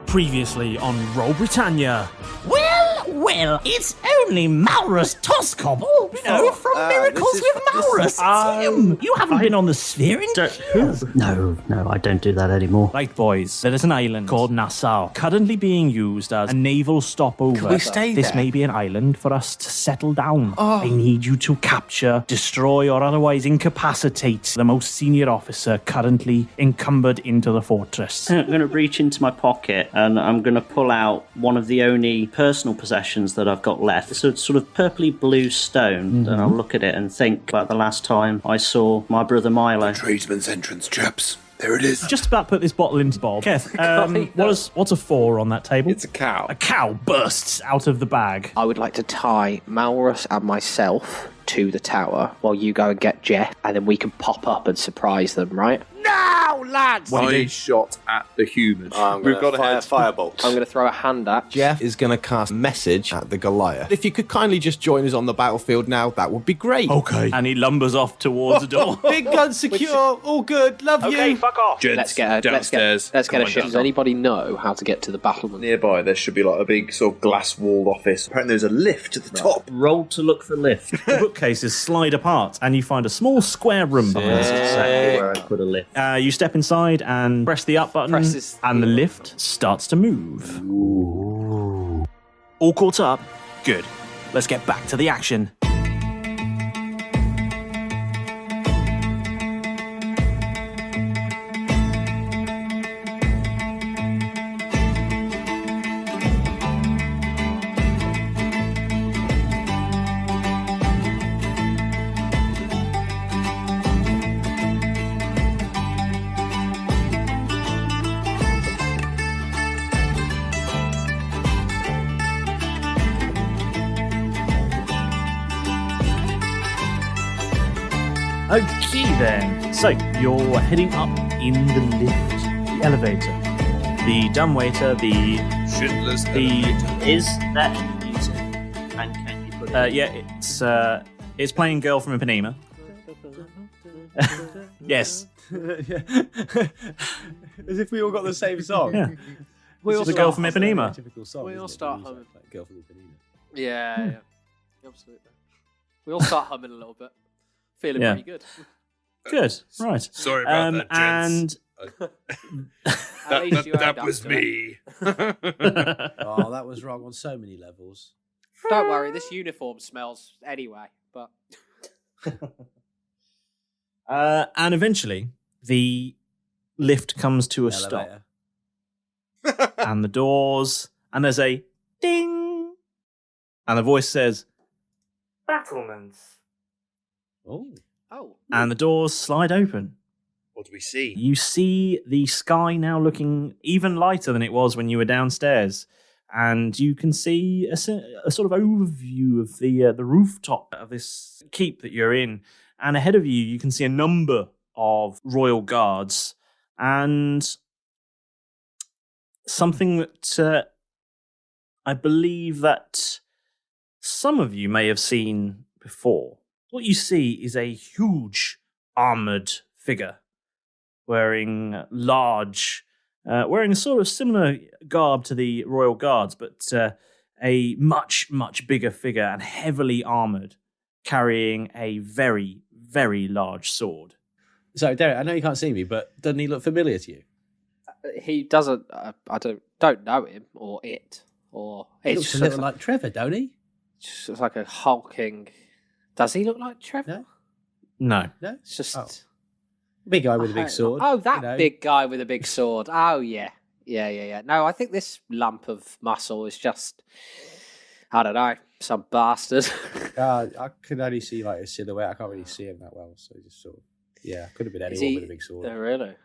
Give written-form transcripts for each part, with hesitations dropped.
Previously on Roll Britannia. Well, it's only Malrus Tosscoble, from Miracles with Malrus. It's him. You haven't been on the sphere in years. No, I don't do that anymore. Right, boys, there is an island called Nassau, currently being used as a naval stopover. Can we stay This there? may be an island for us to settle down. I need you to capture, destroy, or otherwise incapacitate the most senior officer currently encumbered into the fortress. I'm going to reach into my pocket and I'm going to pull out one of the only personal possessions that I've got left. It's a sort of purpley blue stone, and I'll look at it and think about the last time I saw my brother Milo. Tradesman's entrance, chaps. There it is. Just about put this bottle into Bob. Keth, what's a 4 on that table? It's a cow. A cow bursts out of the bag. I would like to tie Malrus and myself to the tower while you go and get Jeff, and then we can pop up and surprise them, right? Now, lads! I shot at the human. We've got a firebolt. I'm going to throw a hand at Jeff is going to cast message at the Goliath. If you could kindly just join us on the battlefield now, that would be great. Okay. And he lumbers off towards the door. Big gun secure, all good, love you. Fuck off. Gents, Let's get a downstairs. Let's get a Come on, shift. Does down. anybody know how to get to the battlement? Nearby, there should be like a big sort of glass-walled office. Apparently there's a lift at the top. Roll to look for lift. The bookcases slide apart and you find a small square room behind That's it. exactly where I put a lift. You step inside and press the up button, and the lift starts to move. All caught up? Good. Let's get back to the action. Okay then. So you're heading up in the lift, the elevator, the dumbwaiter, the Schindler's Is that music? And can you put it it's playing Girl from Ipanema. Yes. As if we all got the same song. Yeah. It's the Girl from Ipanema. Typical song. We all start humming. Girl from Ipanema. Yeah, absolutely. We all start humming a little bit. Feeling Yeah. pretty good. Good. Right. Sorry about that, gents. At least you That owned was up to it. me. Oh, that was wrong on so many levels. Don't worry, this uniform smells anyway. But And eventually, the lift comes to a stop. Elevator. And the doors, and there's a ding, and the voice says, "Battlements." Oh, And the doors slide open. What do we see? You see the sky now looking even lighter than it was when you were downstairs, and you can see a sort of overview of the rooftop of this keep that you're in. And ahead of you, you can see a number of royal guards and something that I believe that some of you may have seen before. What you see is a huge armoured figure wearing wearing a sort of similar garb to the royal guards, but a much, much bigger figure and heavily armoured, carrying a very, very large sword. so Derek, I know you can't see me, but doesn't he look familiar to you? he doesn't. I don't know him or it or He it's looks a just little like Trevor, don't he? just like a hulking. Does he look like Trevor? No? No. No? It's just Big guy with a big sword. Oh, that you know. big guy with a big sword. Oh yeah. No, I think this lump of muscle is just, I don't know, some bastard. I could only see like a silhouette. I can't really see him that well, so just sort of could have been Is anyone he- with a big sword. Oh, really?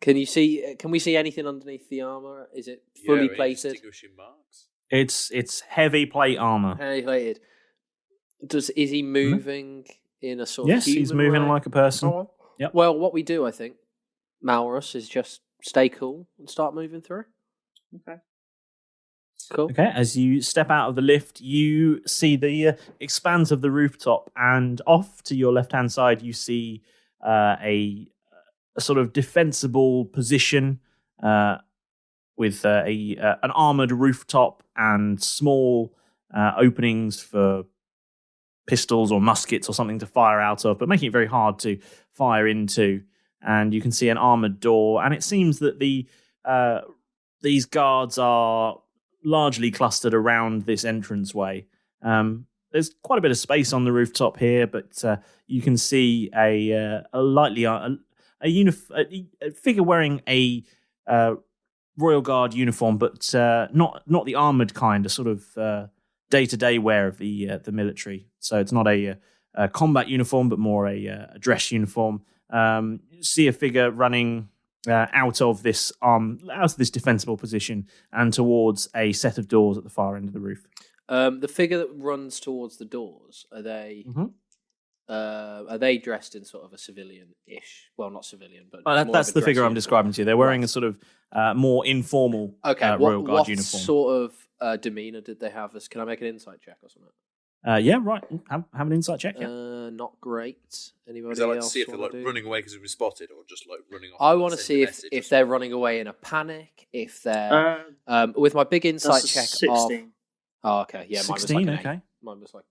Can you see? Can we see anything underneath the armor? Is it fully plated? Distinguishing marks. It's heavy plate armor. Heavy plated. Is he moving in a sort of Yes, he's human moving way? like a person. Oh. Yep. Well, what we do, I think, Malrus, is just stay cool and start moving through. Okay. Cool. Okay, as you step out of the lift, you see the expanse of the rooftop, and off to your left-hand side, you see a sort of defensible position with an armoured rooftop and small openings for pistols or muskets or something to fire out of, but making it very hard to fire into. And you can see an armoured door, and it seems that these guards are largely clustered around this entranceway. There's quite a bit of space on the rooftop here, but you can see a figure wearing a Royal Guard uniform, but not the armoured kind, a sort of day-to-day wear of the military. So it's not a combat uniform, but more a dress uniform. You see a figure running out of this defensible position and towards a set of doors at the far end of the roof. The figure that runs towards the doors, are they dressed in sort of a civilian-ish? Well, not civilian, but that's the figure I'm describing to you. They're wearing a sort of more informal Royal Guard uniform. What sort of demeanour did they have? Can I make an insight check or something? Yeah, right. Have an insight check. Yeah. Not great. Anybody Is that like to else see if they're wanna like do? running away because they've been spotted, or just like running off? I want to see if they're running away in a panic. If they're with my big insight check 16. Oh, okay. Yeah, 16. mine was like Okay. Mine was like.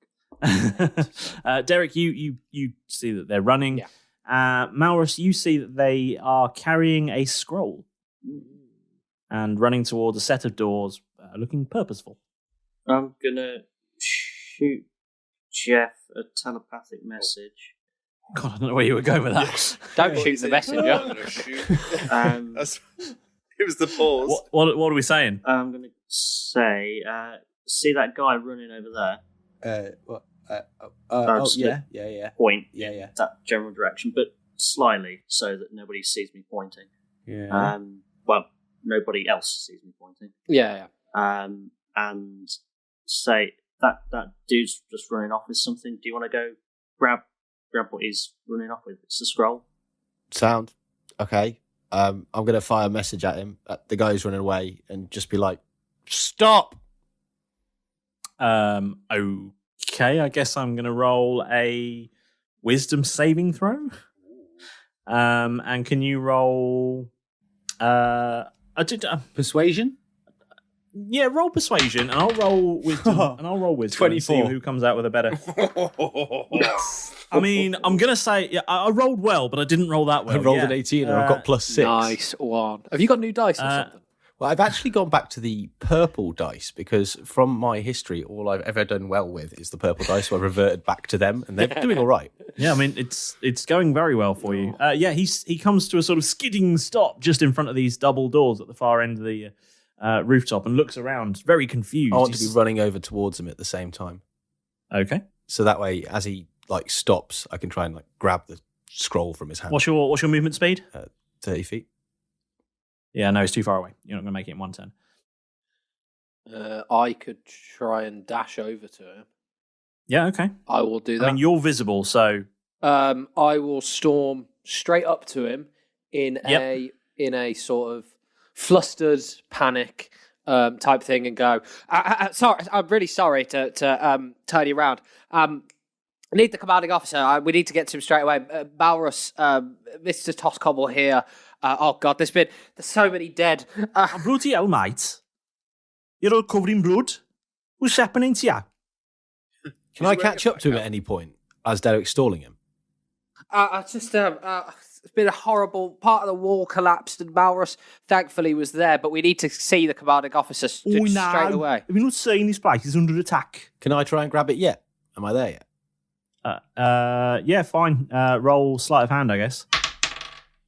Derek, you see that they're running. Yeah. Malrus, you see that they are carrying a scroll and running towards a set of doors, looking purposeful. I'm gonna shoot Jeff a telepathic message. God, I don't know where you were going with that. Don't shoot the messenger. It was the pause. What are we saying? I'm gonna say, see that guy running over there? Yeah. Point. Yeah. That general direction, but slyly so that nobody sees me pointing. Yeah. Well, nobody else sees me pointing. Yeah. And say that dude's just running off with something. Do you want to go grab what he's running off with? It's the scroll. Sound okay. I'm going to fire a message at him, at the guy who's running away, and just be like, "Stop!" Okay, I guess I'm going to roll a wisdom saving throw. And can you roll? Persuasion. Yeah, roll persuasion, and I'll roll wisdom. 24. And see who comes out with a better. I mean, I'm gonna say, yeah, I rolled well, but I didn't roll that well. I rolled an 18, and I've got +6. Nice one. Have you got new dice or something? Well, I've actually gone back to the purple dice because from my history, all I've ever done well with is the purple dice. So I reverted back to them, and they're doing all right. Yeah, I mean, it's going very well for you. Yeah, he comes to a sort of skidding stop just in front of these double doors at the far end of the rooftop and looks around, very confused. I want to be running over towards him at the same time. Okay. So that way, as he stops, I can try and grab the scroll from his hand. What's your movement speed? 30 feet. Yeah, no, it's too far away. You're not going to make it in one turn. I could try and dash over to him. Yeah, okay. I will do that. I mean, you're visible, so I will storm straight up to him in a sort of flustered panic type thing and go, sorry, I'm really sorry to turn you around. I need the commanding officer. We need to get to him straight away. Malrus, Mr. Tosscoble here. Oh God, there's so many dead. Bloody hell, mate! You're all covered in blood. What's happening to you? Can I catch up to him at any point as Derek's stalling him? It's been a horrible part of the wall collapsed, and Malrus thankfully was there. But we need to see the commanding officer straight away. Have you not seen this place is under attack? Can I try and grab it yet? Am I there yet? Yeah, fine. Roll sleight of hand, I guess.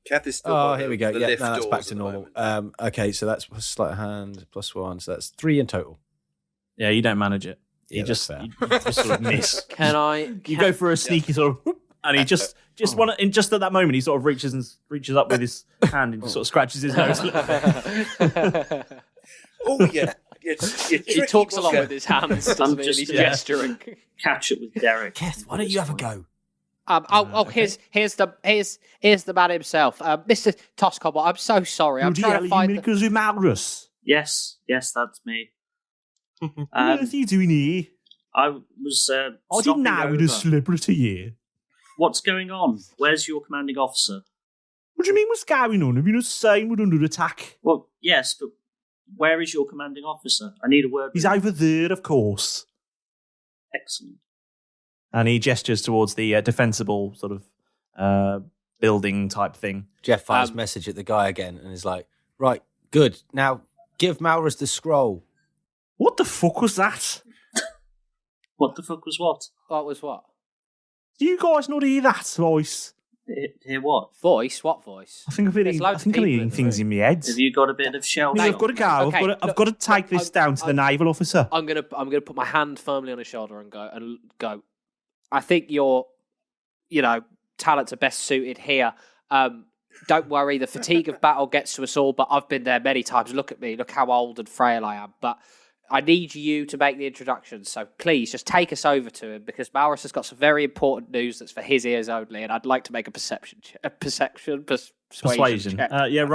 Keth is still here we go. the Yeah, lift no, that's doors back at to the normal. moment. Okay, so that's sleight of hand +1, so that's 3 in total. Yeah, you don't manage it. Yeah, You just that's sort of miss. Can I? You go for a sneaky sort of, whoop, and he just at that moment he sort of reaches up with his hand and sort of scratches his nose. Oh yeah. He talks along with his hands, doesn't he? And he's gesturing. Catch up with Derek. Keth, why don't you have a go? Here's the man himself, Mr. Tosscoble. I'm so sorry. I'm trying to find. Because with Malrus. Yes, that's me. What are you doing here? I was. I didn't stopping know with over. a celebrity here. What's going on? Where's your commanding officer? What do you mean? What's going on? Have you not seen we're under attack? Well, yes, but Where is your commanding officer? I need a word. He's over there, of course. Excellent. And he gestures towards the defensible sort of building type thing. Jeff fires a message at the guy again and is like, right, good. Now give Malrus the scroll. What the fuck was that? What the fuck was what? What was what? Do you guys not hear that voice? Hear what? Voice? What voice? I think I'm hearing things in my head. Have you got a bit of shell? I've got to go. Okay, I've got to take this down to the naval officer. I'm gonna put my hand firmly on his shoulder and go. I think your, talents are best suited here. Don't worry, the fatigue of battle gets to us all, but I've been there many times. Look at me, look how old and frail I am. But I need you to make the introduction, so please just take us over to him, because Malrus has got some very important news that's for his ears only, and I'd like to make a persuasion check. Roll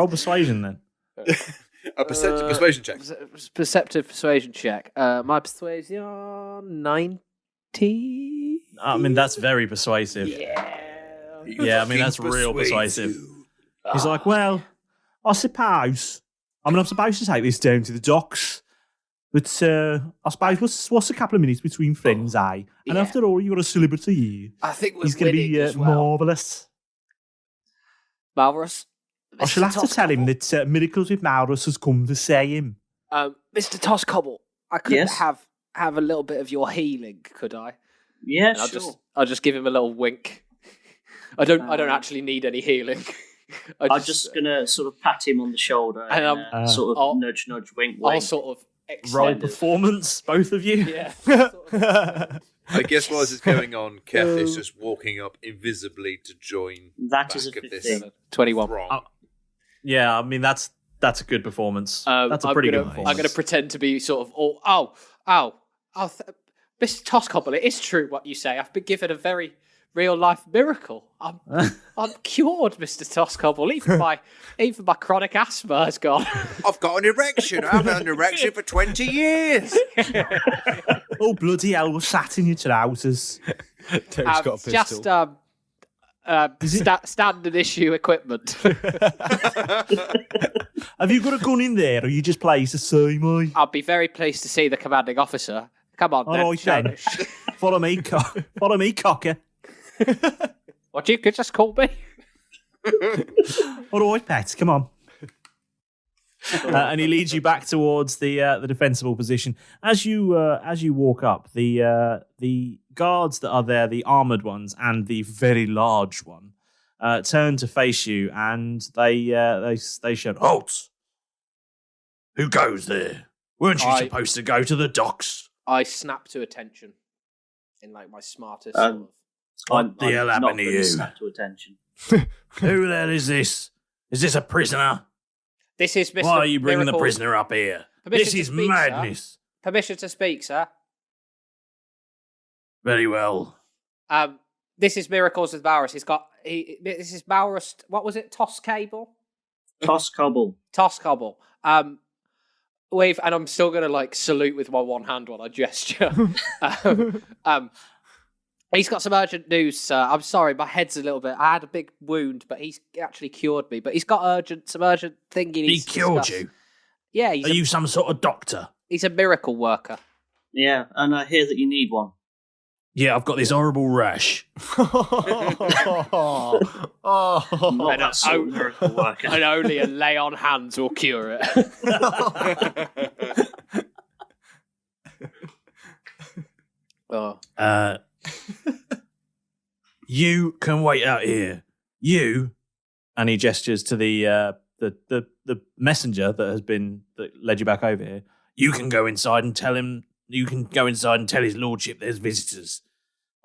persuasion then. A persuasion check. Perceptive persuasion check. My persuasion 90. I mean, that's very persuasive. Yeah. I mean, that's real persuasive. He's like, well, I suppose. I'm supposed to take this down to the docks. But I suppose what's a couple of minutes between friends, eh? And after all, you got a celebrity here. I think he's going to be marvellous. Malrus, I shall have to tell him that Miracles with Malrus has come to see him. Mr. Tosscoble, I could have a little bit of your healing, could I? Yeah, sure. I'll just give him a little wink. I don't actually need any healing. I'm just gonna sort of pat him on the shoulder and sort of nudge, wink. I'll sort of roll performance, both of you. Yeah. I guess while this is going on, Keth is just walking up invisibly to join. That is a 15. 21. Yeah, I mean that's a good performance. That's a pretty good performance. I'm going to pretend to be sort of Mr. Tosscoble, it is true what you say. I've been given a very real life miracle. I'm cured, Mr. Tosscoble. Even my chronic asthma has gone. I've got an erection. I've had an erection for 20 years. Oh bloody hell! We're sat in your trousers. Dave's got a pistol. Just standard issue equipment. Have you got a gun in there, or are you just pleased to see me? I'll be very pleased to see the commanding officer. Come on, all right, then. Follow me, cocker. What, you could just call me? All right, Pat, come on. And he leads you back towards the defensible position. As you walk up, the guards that are there, the armoured ones and the very large one, turn to face you, and they shout, "Halt! Who goes there? Weren't you supposed to go to the docks?" I snap to attention in like my smartest sort of. What the hell happened to you? Snap to attention. Who the hell is this? Is this a prisoner? This is Mr. Why are you bringing Miracles. the prisoner up here? Permission This is to speak, madness. Sir. Permission to speak, sir. Very well. This is Miracles with Malrus. This is Malrus. What was it? Tosscoble. Tosscoble. And I'm still going to like salute with my one hand while I gesture. He's got some urgent news, sir. I'm sorry, my head's a little bit. I had a big wound, but he's actually cured me. But he's got some urgent thing he needs to discuss. He cured you? Yeah. Are you some sort of doctor? He's a miracle worker. Yeah, and I hear that you need one. Yeah, I've got this horrible rash. Not that sort of miracle worker. And only a lay on hands will cure it. You can wait out here. You, and he gestures to the messenger that led you back over here. You can go inside and tell him. You can go inside and tell his lordship there's visitors.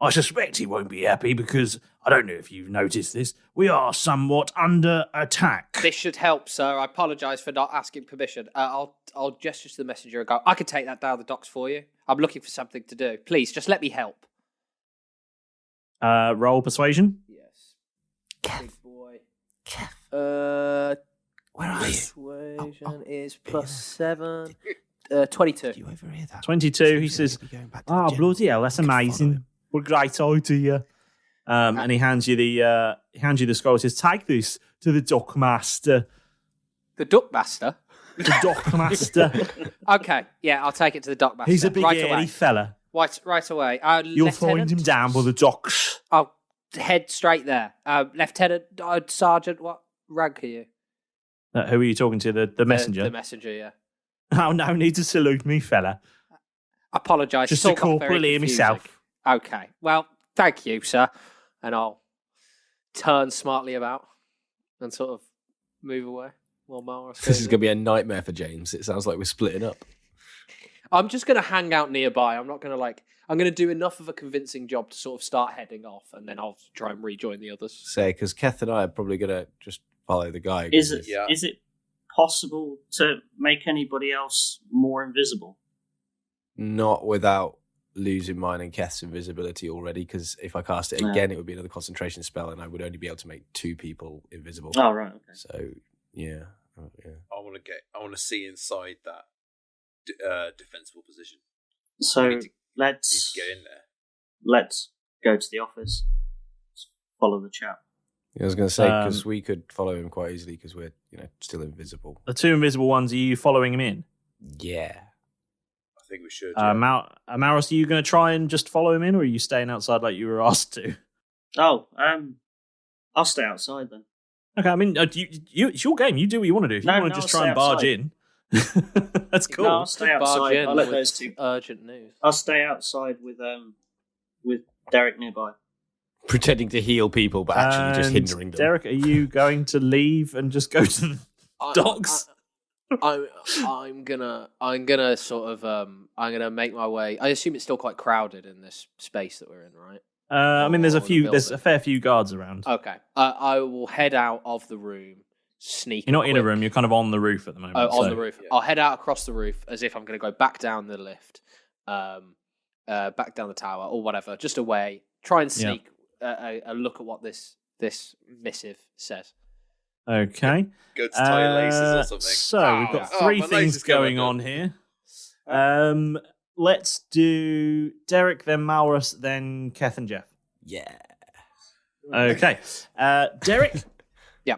I suspect he won't be happy because I don't know if you've noticed this. We are somewhat under attack. This should help, sir. I apologise for not asking permission. I'll gesture to the messenger and go, I can take that down the docks for you. I'm looking for something to do. Please, just let me help. Roll persuasion. Yes. Keth. Big boy. Keth. Where are you? Persuasion is +7. 22. Do you overhear that? 22. He says, bloody hell, that's amazing. What a great idea. And he hands you the scroll. He says, take this to the dockmaster. The Duckmaster? The dockmaster. Okay, yeah, I'll take it to the dockmaster. He's a big right hairy away. fella. Right away. You'll find him Lieutenant? down by the docks. I'll head straight there. Lieutenant, Sergeant, what rank are you? Who are you talking to? The messenger? The messenger, yeah. Oh, no need to salute me, fella. Apologise. Just it's all a got very corporal here confusing. myself. Okay, well, thank you, sir. And I'll turn smartly about and sort of move away while Malrus This is going to be a nightmare for James. It sounds like we're splitting up. I'm just going to hang out nearby. I'm not going to I'm going to do enough of a convincing job to sort of start heading off, and then I'll try and rejoin the others. Say, because Keth and I are probably going to just follow the guy. Is it possible to make anybody else more invisible? Not without losing mine and Keth's invisibility already, because if I cast it again, it would be another concentration spell, and I would only be able to make 2 people invisible. Oh, right, okay. So, yeah. I want to see inside that defensible position. So need to let's get in there. Let's go to the office. Follow the chap. I was going to say, because we could follow him quite easily, because we're still invisible. The 2 invisible ones, are you following him in? Yeah. I think we should. Malrus, are you going to try and just follow him in, or are you staying outside like you were asked to? Oh, I'll stay outside then. Okay, I mean, it's your game. You do what you want to do. If you want to just try and barge in, that's cool. No, I'll stay outside. I'll let those 2. Urgent news. I'll stay outside with Derek nearby. Pretending to heal people, but actually just hindering them. Derek, are you going to leave and just go to the docks? I'm gonna sort of I'm gonna make my way. I assume it's still quite crowded in this space that we're in, right? I mean, there's Or a fair few guards around. Okay, I will head out of the room. Sneak. You're not in a room. You're kind of on the roof at the moment. On the roof. I'll head out across the roof as if I'm going to go back down the lift, back down the tower or whatever, just away. Try and sneak a look at what this missive says. Okay. Go to tie your laces or something. So we've got 3 things going on here. Let's do Derek, then Malrus, then Keth and Jeff. Yeah. Okay. Derek? Yeah.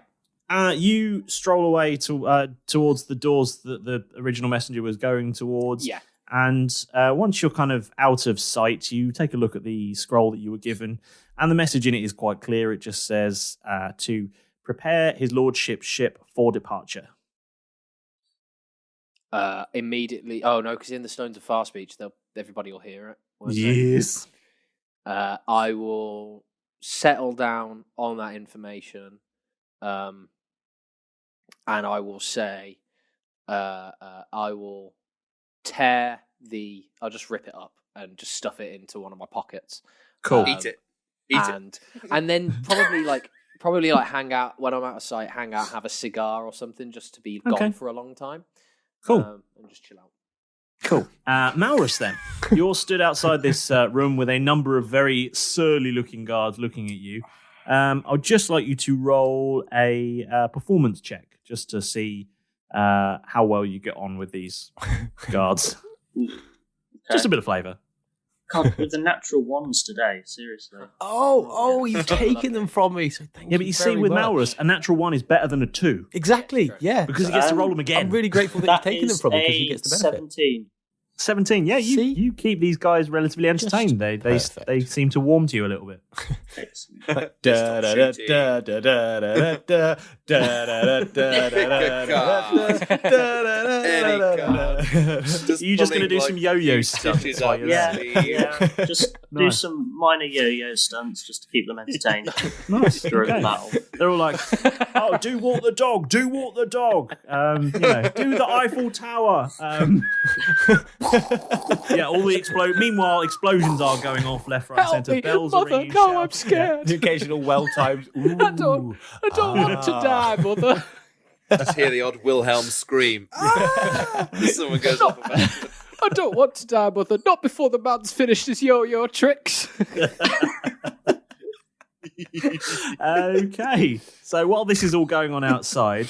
You stroll away towards the doors that the original messenger was going towards. Yeah. And once you're kind of out of sight, you take a look at the scroll that you were given. And the message in it is quite clear. It just says to prepare his lordship's ship for departure. Immediately. Oh, no, because in the Stones of Far Speech, everybody will hear it. Yes. I will settle down on that information. And I will say, I will I'll just rip it up and just stuff it into one of my pockets. Cool. Eat it. And then probably hang out when I'm out of sight, have a cigar or something just to be gone for a long time. Cool. And just chill out. Cool. Malrus, then. You're stood outside this room with a number of very surly-looking guards looking at you. I'd just like you to roll a performance check just to see how well you get on with these guards. Okay. Just a bit of flavour. God, with the natural ones today, seriously. Oh, you've taken them from me. So thank Yeah, but you see, with Malrus, a natural 1 is better than a 2. Exactly, yeah. Because he gets to roll them again. I'm really grateful that you've taken them from me because he gets the benefit. 17. 17, yeah, you keep these guys relatively entertained. They seem to warm to you a little bit. You just going to do some yo-yo stunts? Yeah. Just do some minor yo-yo stunts just to keep them entertained. Nice. During the battle. They're all like, "Oh, do walk the dog! Do walk the dog! Do the Eiffel Tower!" All the Meanwhile, explosions are going off left, right, centre. Bells are ringing. No, I'm scared. The occasional well-timed. I don't want to die, mother. Just hear the odd Wilhelm scream. Someone goes off about it. I don't want to die, mother. Not before the man's finished his yo-yo tricks. Okay. So while this is all going on outside,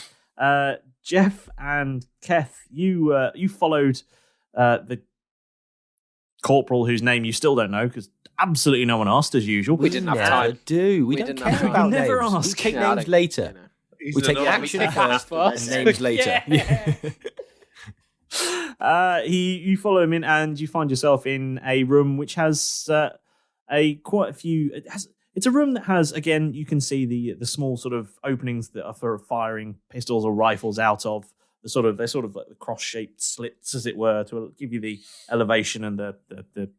Jeff and Keth, you followed the corporal whose name you still don't know because absolutely no one asked as usual. We didn't have time. We don't didn't care have time. about Never names. ask. We take names later. We take the action first, and names later. You follow him in, and you find yourself in a room which has quite a few. It's a room that has, again, you can see the small sort of openings that are for firing pistols or rifles out of. They're sort of like the cross-shaped slits, as it were, to give you the elevation and the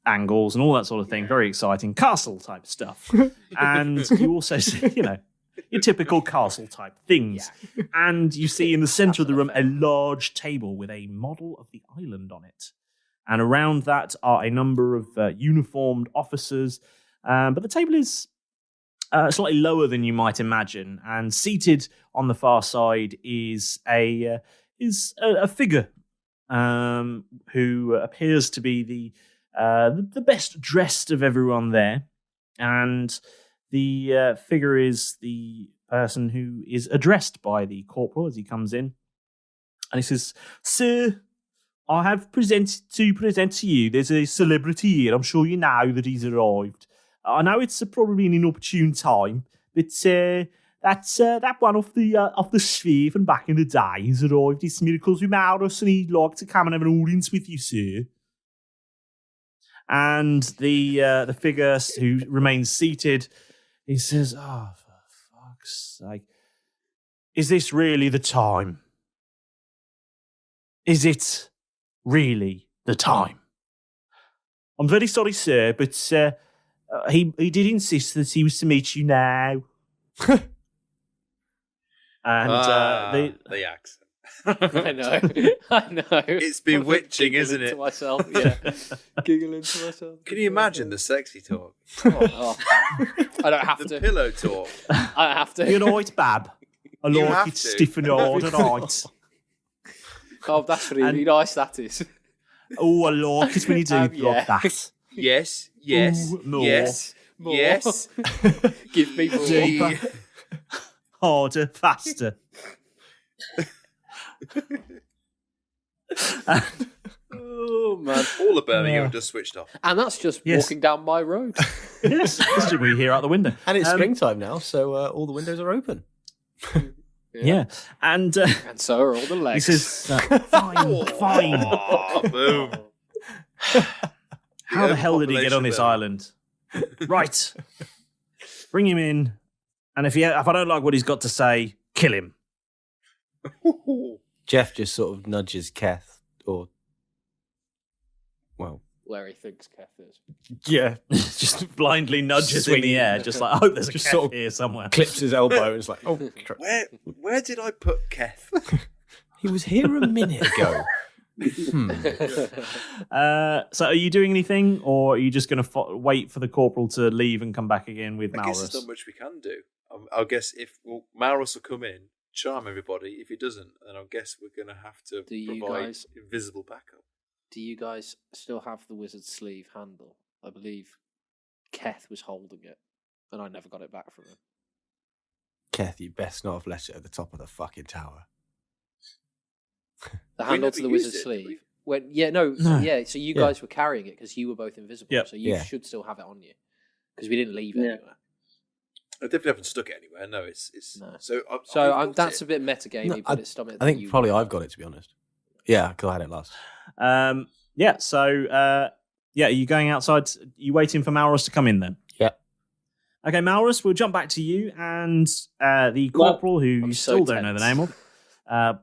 angles and all that sort of thing. Very exciting castle type stuff. And you also see, your typical castle type things. Yeah. And you see in the center of the room a large table with a model of the island on it. And around that are a number of uniformed officers. But the table is slightly lower than you might imagine. And seated on the far side is a figure who appears to be the best dressed of everyone there. And the figure is the person who is addressed by the corporal as he comes in. And he says, "Sir, I have present to you. There's a celebrity here. I'm sure you know that he's arrived. I know it's probably an inopportune time, but that's that one off the sphere from back in the day has arrived. It's Miracles with Malrus, and he'd like to come and have an audience with you, sir." And the figure who remains seated, he says, "Oh, for fuck's sake. Is this really the time? Is it really the time? I'm very sorry, sir, but he did insist that he was to meet you now." And the accent. I know. It's bewitching, isn't it? To myself, yeah. Giggling to myself. Can you imagine the sexy talk? Oh. I don't have to. The pillow talk. I don't have to. You know it, Bab. I You like have it to. stiff and hard and right. Oh, that's really nice, that is. Oh, I like it when you do Yeah. like that. Yes. Ooh, more. Yes. More. Yes. Give me more. Deeper. Harder, faster. Oh, man. All of Birmingham just switched off. And that's just Yes. walking down my road. Yes, that's what we hear out the window. And it's springtime now, so all the windows are open. Yeah. And And so are all the he legs. says, fine. Oh, boom. How the hell did he get on this island? Right. Bring him in. And if I don't like what he's got to say, kill him. Jeff just sort of nudges Keth, Where he thinks Keth is. Yeah. Just blindly nudges in the air, just like, I hope there's a cat here somewhere. clips his elbow and is like, "Oh, Where did I put Keth? he was here a minute ago." So are you doing anything, or are you just going to wait for the corporal to leave and come back again with I guess there's Malrus? not much we can do. I guess Malrus will come in, charm everybody. If he doesn't, then I guess we're going to have to Do you provide guys- invisible backup. Do you guys still have the wizard's sleeve handle? I believe Keth was holding it, and I never got it back from him. Keth, you best not have left it at the top of the fucking tower. The We handle never to the used wizard's it, did sleeve. No. So you guys were carrying it because you were both invisible. Yep. So you Yeah. should still have it on you because we didn't leave it anywhere. I definitely haven't stuck it anywhere. No, it's No. so. That's a bit metagamey, No, but it's something. I think probably I've got it, to be honest. Yeah, because I had it last. Yeah, so, are you going outside? You waiting for Malrus to come in then? Yeah. Okay, Malrus, we'll jump back to you, and the corporal, who you so still don't know the tense. name of,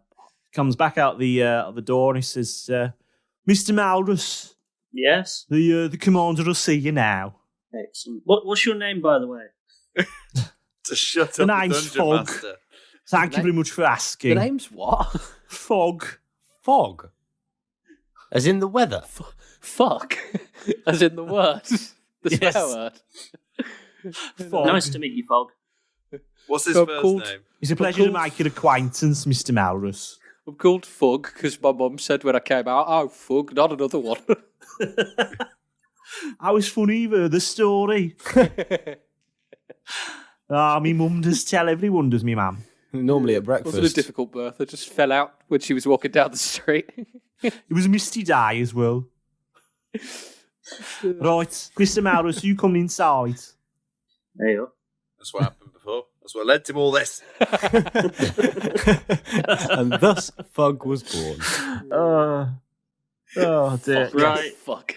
comes back out the door, and he says, "Mr. Malrus, Yes. the commander will see you now." Excellent. What's your name, by the way? To shut The up the name's dungeon Fog. master. Thank you very much for The asking. name's what? Fog. Fog. As in the weather. Fuck, as in the word, the Yes. swear word. Fog. Nice to meet you, Fog. What's his I'm first called- name? It's a pleasure to make your acquaintance, Mr. Malrus. I'm called Fug because my mum said when I came out, "Oh, Fug, not another one." I was funny, you've heard the story. Me mum does tell everyone, does me mum? Normally at It wasn't a breakfast. difficult birth. I just fell out when she was walking down the street. It was a misty day as well. Right, Mr. Malrus, you come inside. There you are. That's what happened before. That's what led to all this. And thus, Fog was born. Oh dear! Right. Fuck.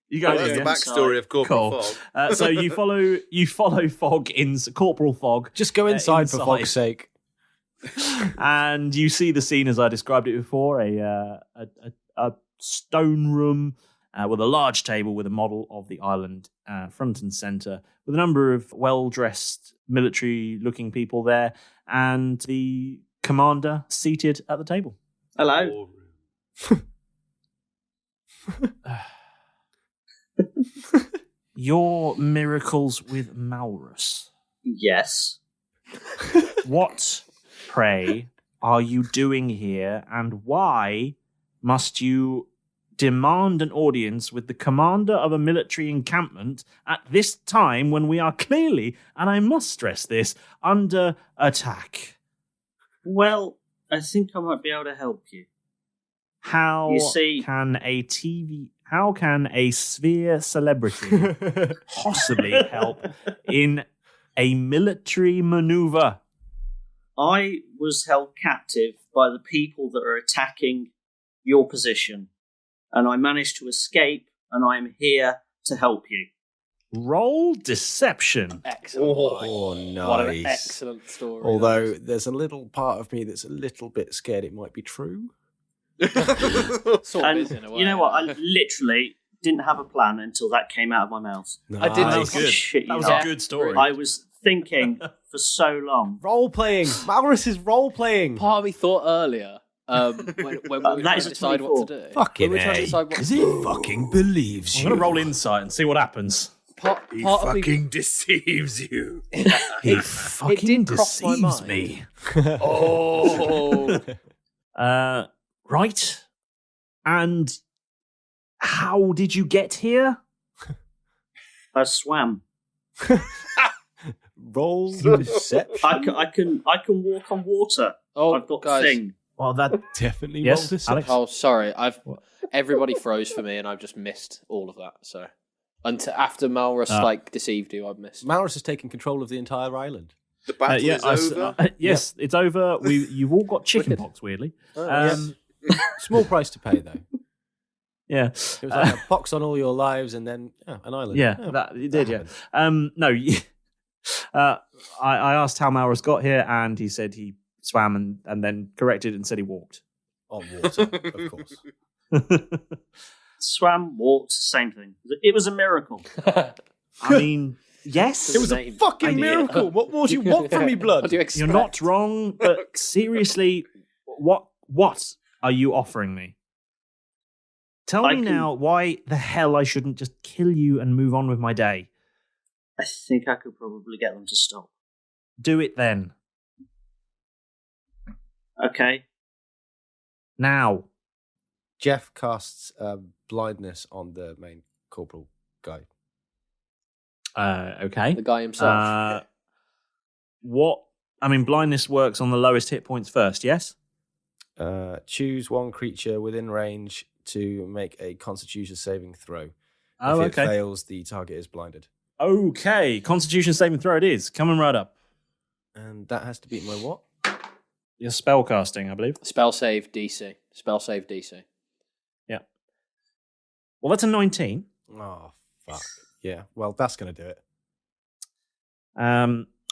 You That's guys, the yeah? backstory of Corporal Cool. Fog. So you follow Fog Corporal Fog. Just go inside for inside. Fog's sake. And you see the scene as I described it before, a stone room with a large table with a model of the island front and centre, with a number of well-dressed military-looking people there, and the commander seated at the table. Hello. Your miracles with Malrus. Yes. What, pray, are you doing here, and why must you demand an audience with the commander of a military encampment at this time when we are clearly, and I must stress this, under attack? Well, I think I might be able to help you. How You see- can a sphere celebrity possibly help in a military maneuver? I was held captive by the people that are attacking your position, and I managed to escape, and I am here to help you. Roll deception. Excellent. Oh, nice. What an excellent story. Although there's a little part of me that's a little bit scared it might be true. Sort of And is in a way. you know what? I literally didn't have a plan until that came out of my mouth. I did That was think- good. Shit you That was not. a good story. I was thinking for so long. Role playing. Malrus is role playing. Part of me thought earlier, when we were That trying is to a decide what to 24. do. Fucking when we were trying to A. decide what Because to he do. fucking believes I'm you. going to roll insight and see what happens. Part He of me, fucking deceives you. He fucking did cross my deceives mind. me. Oh, Right. And how did you get here? I swam. Roll deception. I can walk on water. oh, I've got guys. the thing. Well, that Definitely Yes, roll deception. Alex? Oh, sorry. Everybody froze for me, and I've just missed all of that. So, until after Malrus deceived you, I've missed. Malrus has taken control of the entire island. The battle is over. yes, it's over. You've all got chickenpox, weirdly. Yes. Small price to pay, though. Yeah. It was like a pox on all your lives and then an island. Yeah, Oh, that you did. Yeah. happened. No. I asked how Malrus got here, and he said he swam and then corrected and said he walked. On water, of course. Swam, walked, same thing. It was a miracle. I mean, yes, It was a Name. fucking I did. miracle. What more do you want from me, blood? What do you expect? You're not wrong, but seriously, what are you offering me? Tell I me can- now why the hell I shouldn't just kill you and move on with my day. I think I could probably get them to stop. Do it then. Okay. Now. Jeff casts blindness on the main corporal guy. Okay. The guy himself. Blindness works on the lowest hit points first, yes? Choose one creature within range to make a Constitution saving throw. Oh, if it okay. fails, the target is blinded. Okay. Constitution saving throw it is. Coming right up. And that has to beat my what? Your spell casting, I believe. Spell save DC. Spell save DC. Yeah. Well, that's a 19. Oh, fuck. Yeah, well, that's going to do it.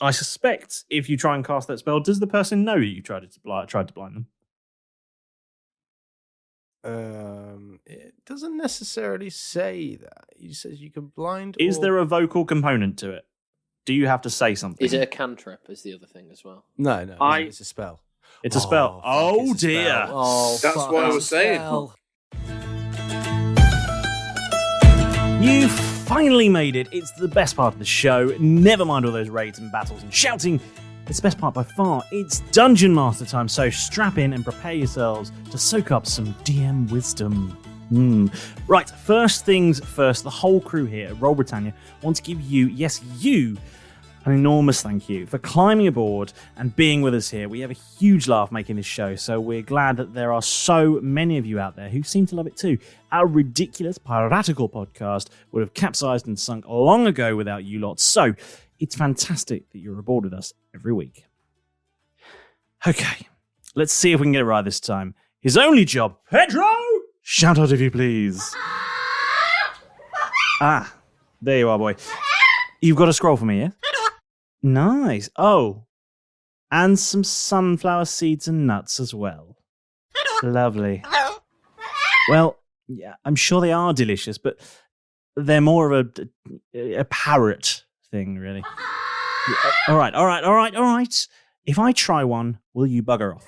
I suspect if you try and cast that spell, does the person know you tried to blind them? It doesn't necessarily say that. It says you can blind. Is or... there a vocal component to it? Do you have to say something? Is it a cantrip? Is the other thing as well? No, it's a spell. It's a spell. fuck, Oh, it's a dear. spell. Oh, That's fuck, what I it's was a saying. spell. You finally made it. It's the best part of the show. Never mind all those raids and battles and shouting. It's the best part by far. It's Dungeon Master time, so strap in and prepare yourselves to soak up some DM wisdom. Right, first things first, the whole crew here at Roll Britannia want to give you, yes, you, an enormous thank you for climbing aboard and being with us here. We have a huge laugh making this show, so we're glad that there are so many of you out there who seem to love it too. Our ridiculous piratical podcast would have capsized and sunk long ago without you lot. So, It's fantastic that you're aboard with us every week. Okay, let's see if we can get it right this time. His only job, Pedro! Shout out if you please. Ah, there you are, boy. You've got a scroll for me, yeah? Nice. Oh, and some sunflower seeds and nuts as well. Lovely. Well, yeah, I'm sure they are delicious, but they're more of a parrot thing, really. All right. If I try one, will you bugger off?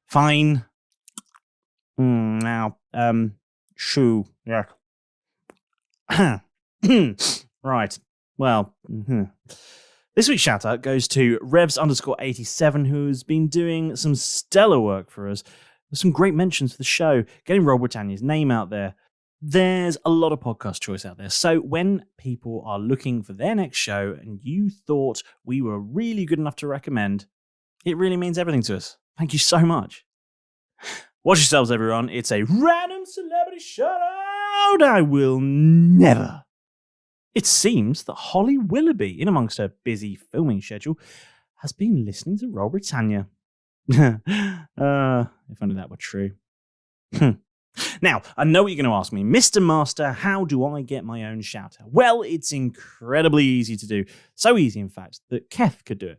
Fine. Now, shoo. Yeah. Right. Well, this week's shout out goes to Revs_87, who's been doing some stellar work for us. There's some great mentions for the show, getting Roll Britannia's name out there. There's a lot of podcast choice out there. So when people are looking for their next show and you thought we were really good enough to recommend, it really means everything to us. Thank you so much. Watch yourselves, everyone. It's a random celebrity shout-out I will never. It seems that Holly Willoughby, in amongst her busy filming schedule, has been listening to Roll Britannia. If only that were true. Now, I know what you're going to ask me. Mr. Master, how do I get my own shout-out? Well, it's incredibly easy to do. So easy, in fact, that Keth could do it.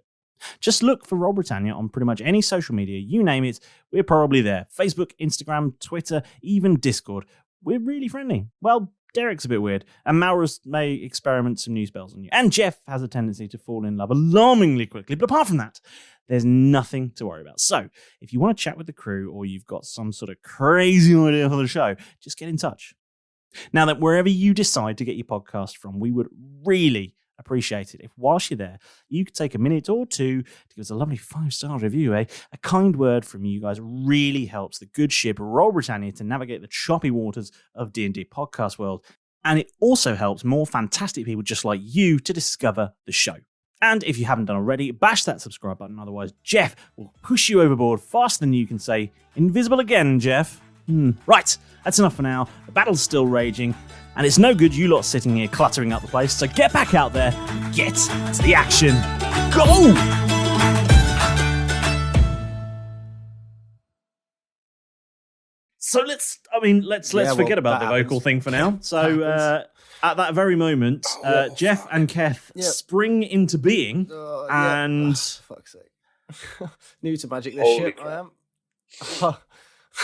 Just look for Roll Britannia on pretty much any social media. You name it, we're probably there. Facebook, Instagram, Twitter, even Discord. We're really friendly. Well, Derek's a bit weird, and Malrus may experiment some new spells on you. And Jeff has a tendency to fall in love alarmingly quickly, but apart from that, there's nothing to worry about. So, if you want to chat with the crew, or you've got some sort of crazy idea for the show, just get in touch. Now that wherever you decide to get your podcast from, we would really appreciate it if whilst you're there, you could take a minute or two to give us a lovely 5-star review. A kind word from you guys really helps the good ship Roll Britannia to navigate the choppy waters of D&D podcast world, and it also helps more fantastic people just like you to discover the show. And if you haven't done already, bash that subscribe button, otherwise Jeff will push you overboard faster than you can say invisible again, Jeff. Right, that's enough for now. The battle's still raging, and it's no good you lot sitting here cluttering up the place, so get back out there and get to the action. Go! So let's forget about the vocal thing for now. So at that very moment, Jeff and Keth spring into being, and... fuck's sake. New to magic this shit, I am.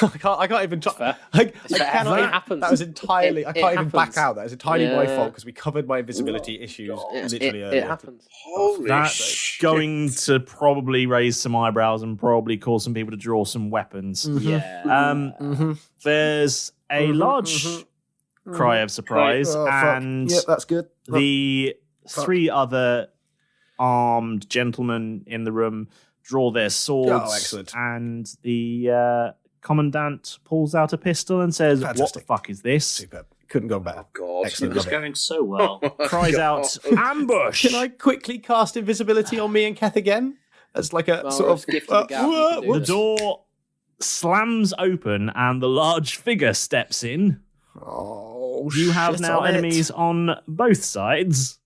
I can't even try. I cannot. It happens. That was entirely. I can't even happens. back out. That was entirely my fault because we covered my invisibility issues literally earlier. It happens. Holy That's shit. going to probably raise some eyebrows and probably cause some people to draw some weapons. Yeah. There's a large cry of surprise, and that's good. the three other armed gentlemen in the room draw their swords. Oh, excellent. And the commandant pulls out a pistol and says, "What the fuck is this?" Superb. Couldn't go better. Oh, God. Excellent. It's going so well. Cries out, "Ambush!" Can I quickly cast invisibility on me and Keth again? As like a sort of gift of the gab, you can do The this. door slams open and the large figure steps in. Oh, You have shit now on it. enemies on both sides.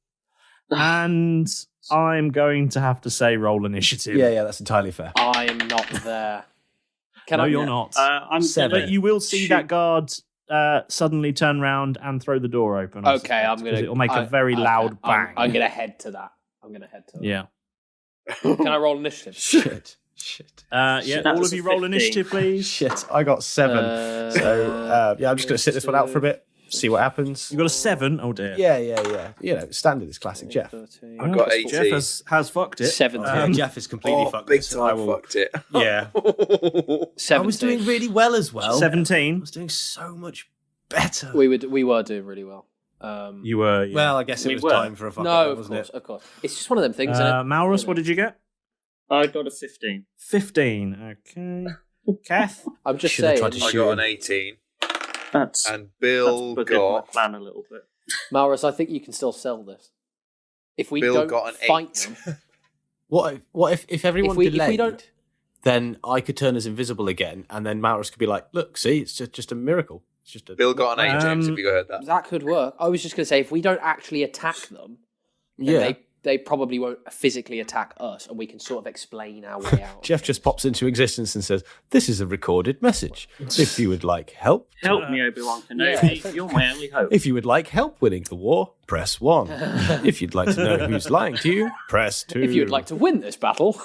And I'm going to have to say roll initiative. Yeah, that's entirely fair. I am not there. No, you're not. I'm Seven. But you will see that guard suddenly turn round and throw the door open. I Okay, suspect, I'm gonna. 'cause it'll make a very loud bang. I'm gonna head to that. Yeah. Can I roll initiative? Shit. Yeah, That all was of you a roll 15. initiative, please. Shit, I got 7. So I'm just going to sit this one out for a bit, see what happens. You got a 7? Oh dear. Yeah. You know, standard is classic Jeff. 13. I got 18. Jeff has fucked it. 17. Jeff is completely fucked. Big this, and I time will- fucked it. Yeah. 17. I was doing really well as well. 17. I was doing so much better. We were doing really well. You were. Yeah. Well, I guess it We was were. time for a fuck No, up, of wasn't course, it? of course. It's just one of them things, isn't it? Malrus, what did you get? I got a 15. 15. Okay. Kath? I'm just Should've saying. tried to I got an 18. That's And Bill that's buggered my got... plan a little bit. Malrus, I think you can still sell this. If we Bill don't got an fight 8. them, What if everyone If we delayed? don't- Then I could turn as invisible again, and then Malrus could be like, "Look, see, it's just a miracle. It's just a Bill got an 8, James, if you heard that. that could work. I was just going to say, if we don't actually attack them, then yeah." they they probably won't physically attack us, and we can sort of explain our way out. Jeff just pops into existence and says, "This is a recorded message. If you would like help, Help me, Obi-Wan Kenobi. You're my only hope. if you would like help winning the war, press 1. If you'd like to know who's lying to you, press 2. If you'd like to win this battle,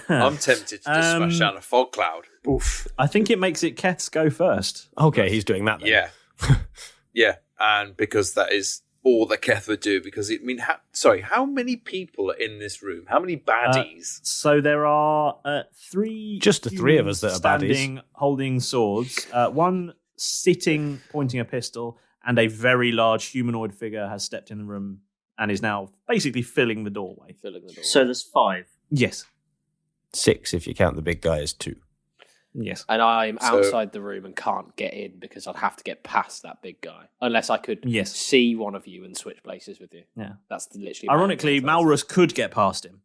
I'm tempted to just smash down a fog cloud. Oof. I think it makes it Keth's go first. Okay, he's doing that then. Yeah. Yeah, and because that is all that Keth would do, because how many people are in this room? How many baddies? So there are 3. Just the 3 of us that are standing, baddies. holding swords. One sitting, pointing a pistol, and a very large humanoid figure has stepped in the room and is now basically filling the doorway. So there's 5. Yes. 6 if you count the big guy as 2. Yes. and I'm outside the room and can't get in because I'd have to get past that big guy. Unless I could see one of you and switch places with you. Yeah. That's literally... Ironically, Malrus could get past him.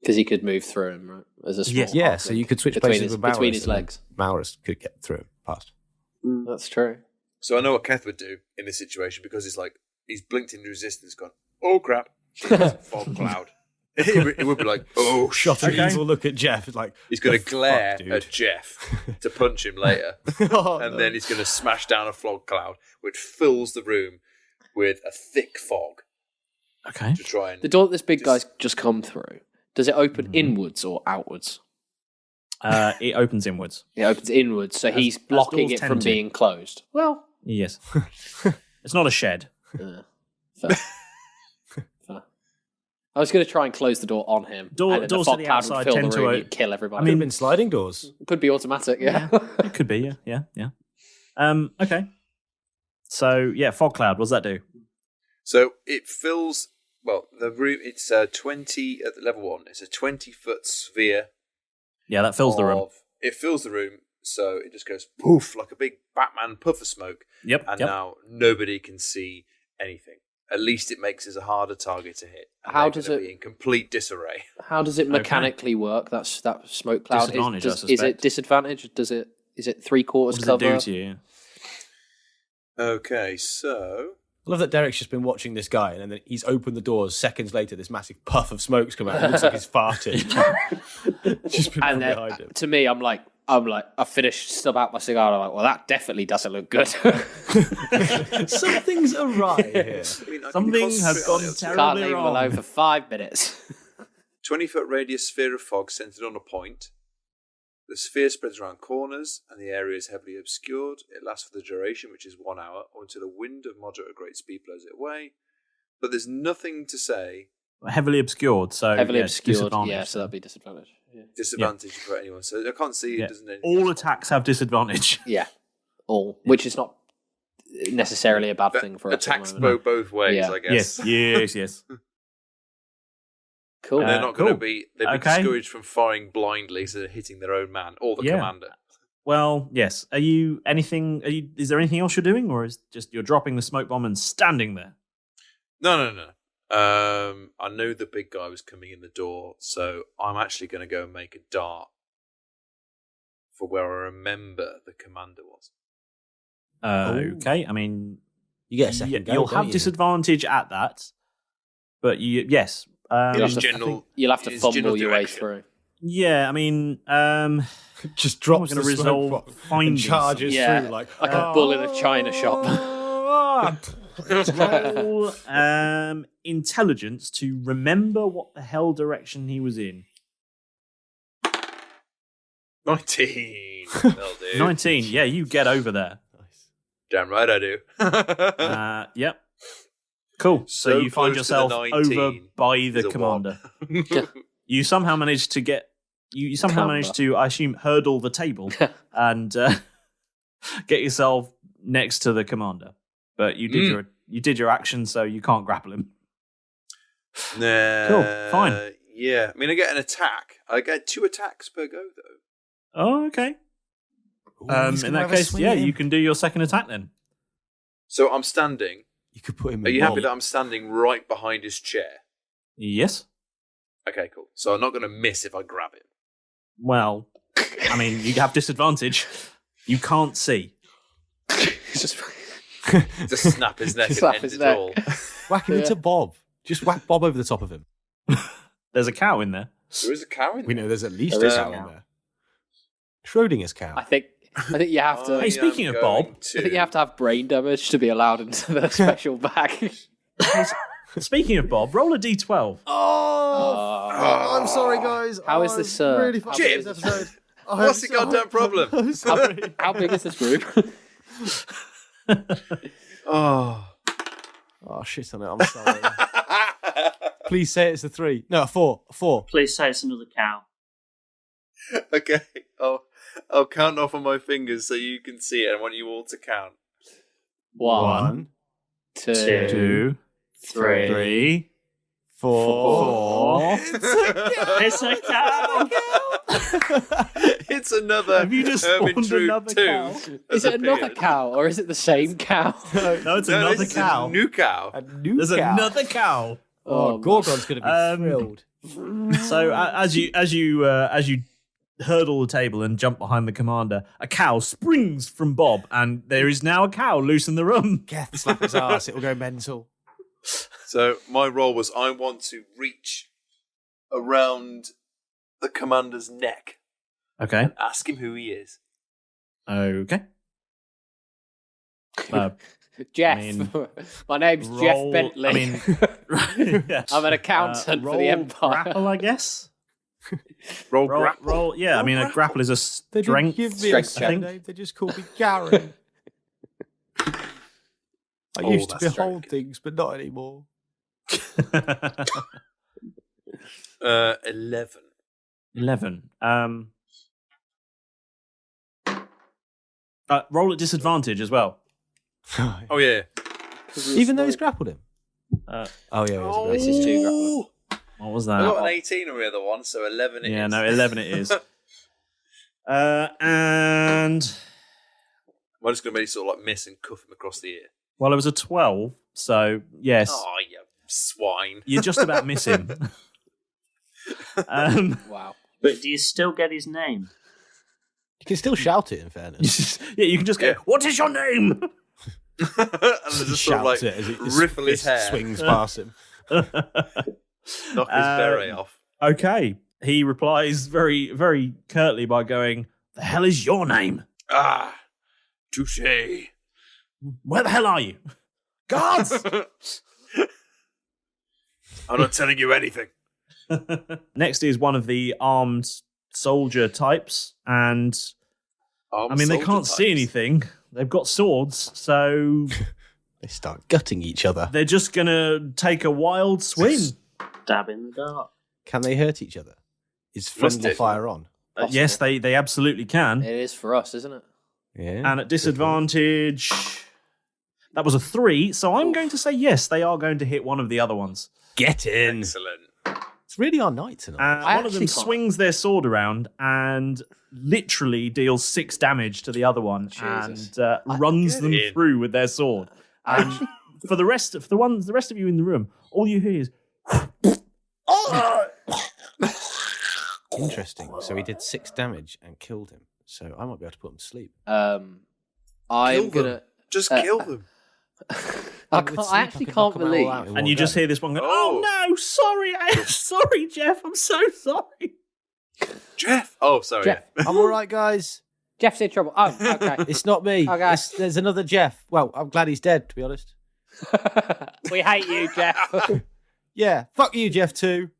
Because he could move through him, right? As a small Yeah, so you could switch places with Malrus. Between his legs. Malrus could get through him past. That's true. So I know what Keth would do in this situation, because he's blinked into resistance, gone, oh crap, fog cloud. It would be like, oh, shot an evil look at Jeff. It's like, he's going to glare at Jeff to punch him later. Then he's going to smash down a fog cloud, which fills the room with a thick fog. Okay. To try and the door that this big guy's just come through, does it open inwards or outwards? It opens inwards. It opens inwards, so he's blocking it from being closed. Well, yes. It's not a shed. Fair. I was going to try and close the door on him. Doors the to fog the cloud outside would fill tend the to room, open. you'd kill everybody. I mean, been sliding doors. It could be automatic, yeah. It could be, yeah. Okay. So, fog cloud, what does that do? So it fills, the room, it's 20, at level 1, it's a 20-foot sphere. Yeah, that fills the room. It fills the room, so it just goes poof, like a big Batman puff of smoke. Yep. And now nobody can see anything. At least it makes us a harder target to hit. How does it be in complete disarray? How does it mechanically work? That smoke cloud Disadvantage, I is suspect. it disadvantage? Is it 3/4 What does cover? it do to you? Okay, so I love that Derek's just been watching this guy, and then he's opened the doors. Seconds later, this massive puff of smoke's come out. It looks like he's farted. Just been And then, behind him. to me, I'm like, I finished, stub out my cigar. I'm like, well, that definitely doesn't look good. Something's awry here. Something has gone Can't terribly leave him wrong. alone for 5 minutes. 20-foot radius sphere of fog centered on a point. The sphere spreads around corners, and the area is heavily obscured. It lasts for the duration, which is 1 hour, or until a wind of moderate or great speed blows it away. But there's nothing to say. Heavily obscured, so Heavily obscured, disadvantage. yeah, so that'd be disadvantage. Yeah. Disadvantage for anyone. So I can't see it doesn't. All attacks have disadvantage. Yeah, which is not necessarily a bad thing for us. Attacks both ways, Yeah. I guess. Yes. Cool. And they're not going to be. They'll be Okay. discouraged from firing blindly, so they're hitting their own man or the commander. Well, yes. Is there anything else you're doing, or is just you're dropping the smoke bomb and standing there? No. I know the big guy was coming in the door, so I'm actually going to go and make a dart for where I remember the commander was. Okay. I mean, You get a second go, you'll don't have you? disadvantage at that, but yes. You'll have to his fumble general your way direction. through. Yeah, I mean, Just drops I'm the gonna smoke resolve bomb finding and charges Yeah, through like a bull in a china shop. roll intelligence to remember what the hell direction he was in. 19. That'll do. 19. Yeah, you get over there. Damn right I do. Yep. Cool. So So you find close to the yourself 19 over by is the a commander. one. You somehow managed to get. You somehow managed to, I assume, hurdle the table and get yourself next to the commander. But you did your action, so you can't grapple him. Nah, Cool, fine. Yeah, I mean, I get an attack. I get 2 attacks per go, though. Oh, okay. he's In gonna that have a case, swing yeah, at him. you can do your second attack then. So I'm standing. You could put him in Are you happy one. that I'm standing right behind his chair? Yes. Okay, cool. So I'm not going to miss if I grab him. Well, I mean, you have disadvantage. You can't see. Just Just snap his neck and Slap end his it neck. all. Whack him into Bob. Just whack Bob over the top of him. There's a cow in there. There is a cow in We there. know there's at least There a is a cow in cow. there. Schrodinger's cow. I think you have to. Hey, speaking of Bob, I think you have to have brain damage to be allowed into the special bag. speaking of Bob, roll a d12. I'm sorry, guys. How is this, really how fucking big this is episode. What's the goddamn problem? I'm sorry. How big is this room? Oh. Oh, shit on it. I'm sorry. Please say it's a 3. No, a 4. A 4. Please say it's another cow. Okay. I'll count off on my fingers so you can see it. I want you all to count. 1, 2, 2, 3. 3, 4. It's a cow. It's another Have you just spawned Ermintrude another 2. cow? Is it another cow or is it the same cow? No, it's No, another this is cow. a new cow. A new There's cow. another cow. Oh, Gorgon's going to be thrilled. So as you hurdle the table and jump behind the commander, a cow springs from Bob, and there is now a cow loose in the room. Keth, slap his ass. It'll go mental. So my role was I want to reach around the commander's neck Okay. and ask him who he is. Okay. Jeff. I mean, My name's roll- Jeff Bentley. I mean, yeah. I'm an accountant for the roll Empire. Grapple, I guess. Roll Roll, grapple. roll. Yeah, I mean, a grapple is a They didn't strength. give me a Strength check. name. They just called me Garen. I Oh, used to that's behold strength. things, but not anymore. 11. 11. Roll at disadvantage as well. Oh yeah. Even though he's grappled him. Uh, Oh, yeah. Oh, This is 2 grapple. What was I got an that? 18 on the other one, so 11 it is. Yeah, no, 11 it is. And I'm just going to maybe sort of like miss and cuff him across the ear. well, it was a 12, so yes, Oh, you swine. you just about miss him. Wow. But do you still get his name? You can still shout it, in fairness. yeah, you can just go, Yeah. "What is your name?" And they just sort of like Shouts it as it riffle his hair, swings past him. knock his beret off. Okay. He replies very, very curtly by going, "The hell is your name? Ah, touche. Where the hell are you? Guards!" I'm not telling you anything. Next is one of the armed soldier types, and I mean, they can't see anything. They've got swords, so They start gutting each other. they're just going to take a wild swing. Dab in the dark. Can they hurt each other? Is friendly Must it? fire on? Yes, they absolutely can. It is for us, isn't it? Yeah. And at disadvantage, that was a 3, so I'm going to say yes, they are going to hit one of the other ones. Get in. Excellent. It's really our night tonight. I One of them actually can't- swings their sword around and literally deals 6 damage to the other one Jesus. and runs them in. through with their sword. And for the rest of you in the room, all you hear is Interesting. So he did 6 damage and killed him. So I might be able to put him to sleep. I'm Kill gonna. them. Just kill them. I With sleep, actually could can't knock 'em all believe. out in and one you just go. hear this one go, Oh. "Oh no, sorry, sorry, Jeff, I'm so sorry." Jeff. Oh, sorry. Jeff. I'm all right, guys. Jeff's in trouble. Oh, okay. It's not me. Okay. There's another Jeff. Well, I'm glad he's dead, to be honest. We hate you, Jeff. Yeah, fuck you, Jeff, too.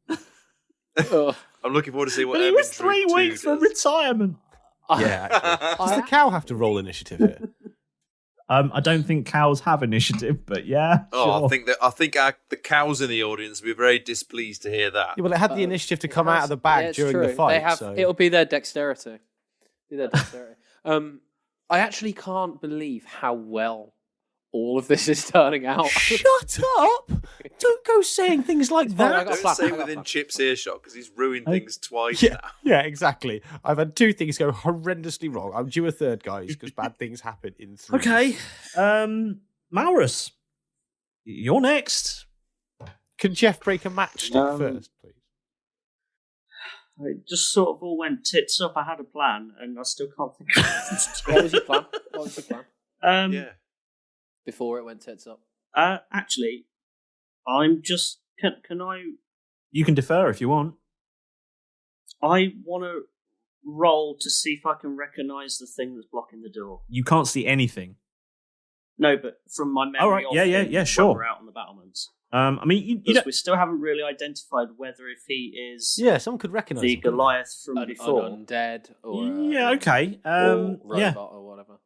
Oh. I'm looking forward to see what But he was Ermintrude 3 2 weeks from does. retirement. Yeah, actually. Does the cow have to roll initiative here? I don't think cows have initiative, but yeah. Oh, sure. I think the cows in the audience will be very displeased to hear that. Yeah, well, it had the initiative to come out of the bag Yeah, it's during true. the fight. They have, so. It'll be their dexterity. I actually can't believe how well all of this is turning out. Shut up! Don't go saying things like I that. got Don't flat, say I got within flat. Chip's earshot because he's ruined things twice Yeah, now. yeah, exactly. I've had 2 things go horrendously wrong. I'm due a third, guys, because bad things happen in 3. Okay. Malrus, you're next. Can Jeff break a matchstick first, please? It just sort of all went tits up. I had a plan, and I still can't think of it. What was your plan? What was your plan? Yeah. Before it went tits up. Actually, I'm just Can I? You can defer if you want. I want to roll to see if I can recognise the thing that's blocking the door. You can't see anything. No, but from my memory. All right. Yeah. Sure. When we're out on the battlements. I mean, you know, we still haven't really identified whether if he is. Yeah, someone could recognise the him, couldn't Goliath from An before. undead or yeah. Okay. or yeah. robot or whatever.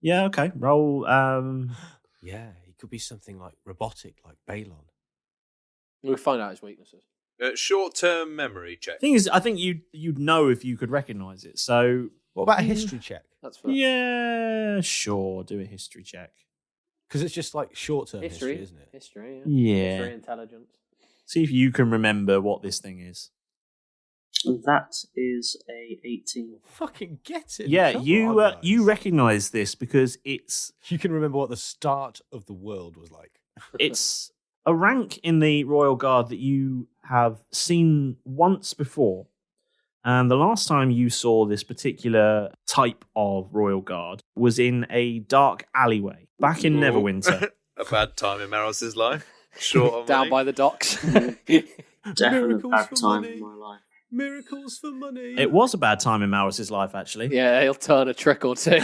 Yeah. Okay. Roll. Yeah, he could be something like robotic, like Balon. We'll find out his weaknesses. Short-term memory check. Thing is, I think you'd know if you could recognise it. So, What about a history check? That's fair. yeah, sure, do a history check. Because it's just like short-term history, isn't it? History, Yeah. History, intelligence. See if you can remember what this thing is. And that is a 18. Fucking get it. Yeah, Come you on, you guys. recognise this because it's You can remember what the start of the world was like. it's a rank in the Royal Guard that you have seen once before. And the last time you saw this particular type of Royal Guard was in a dark alleyway back in Neverwinter. A bad time in Maros's life. Short on Down money. by the docks. Definitely Miracles bad for time money. in my life. Miracles for money. It was a bad time in Malrus's life, actually. Yeah, he'll turn a trick or two.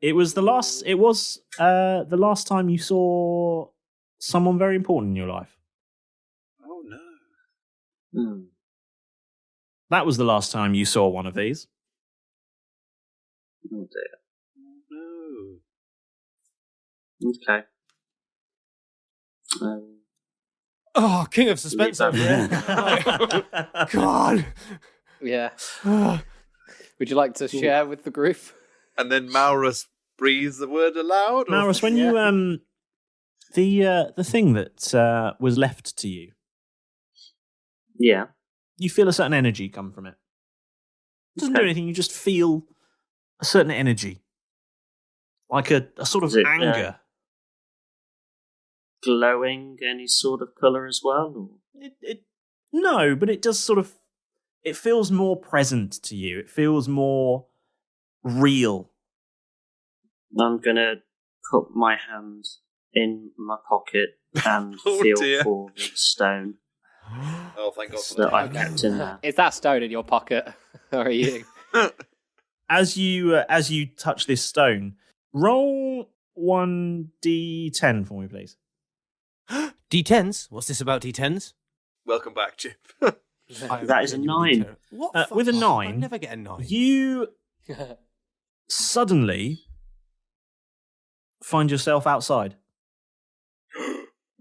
It was the last. It was the last time you saw someone very important in your life. Oh no. Hmm. That was the last time you saw one of these. Oh dear. No. Okay. Oh, king of suspense over here. God. Yeah. Would you like to share with the group? And then Malrus breathes the word aloud. or- Malrus, when you the thing that was left to you, Yeah. you feel a certain energy come from it. It doesn't do Okay. anything. You just feel a certain energy, like a sort of Is it, anger. Glowing, any sort of colour as well? Or? No, but it does sort of. It feels more present to you. It feels more real. I'm gonna put my hand in my pocket and Oh, feel dear. for the stone Oh, thank God for that I that. kept in there. Is that stone in your pocket? Or are you? As you touch this stone, roll 1d10 for me, please. D10s? What's this about D10s? Welcome back, Chip. That is a 9. What? With a 9, I never get a 9. You suddenly find yourself outside.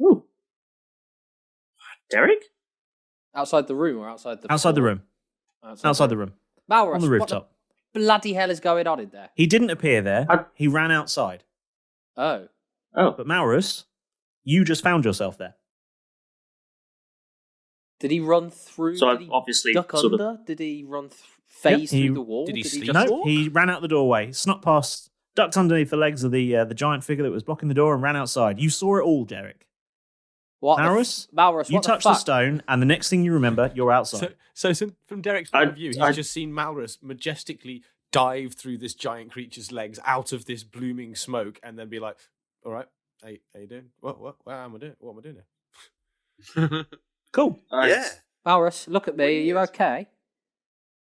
Ooh. Derek? Outside the room or outside the Outside the floor? room. Outside the room. Malrus, On the what rooftop. the bloody hell is going on in there? He didn't appear there. He ran outside. Oh. Oh. But Malrus, you just found yourself there. Did he run through? So did I've he obviously duck sort of- under? Did he run phase Yep, he- through the wall? did he just sleep? No, he ran out the doorway, snuck past, ducked underneath the legs of the giant figure that was blocking the door, and ran outside. You saw it all, Derek. What? Malrus, Malrus, you what touched the the fuck? stone, and the next thing you remember, you're outside. So from Derek's point I- of view, he's I- just seen Malrus majestically dive through this giant creature's legs out of this blooming smoke and then be like, all right, hey, how you doing? What am I doing? What am I doing here? Cool. Yeah. Malrus, look at me. Are you okay?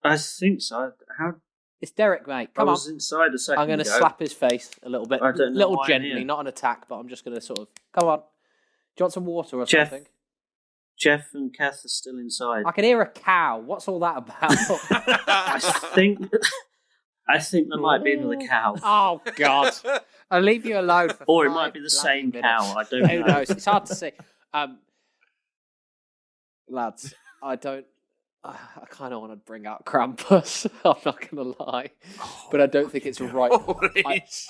I think so. How? It's Derek, mate. I Come on. was inside a second I'm going to ago. slap his face a little bit. I don't know little why I'm gently, here. not an attack, but I'm just going to sort of... Come on. Do you want some water or Jeff. something? Jeff and Keth are still inside. I can hear a cow. What's all that about? I think there might be another cow. Oh, God. I'll leave you alone for Or it 5 might be the bloody same minutes. cow. I don't Who know. knows? It's hard to say. Lads, I don't... I kind of want to bring out Krampus. I'm not going to lie. But I don't think it's right.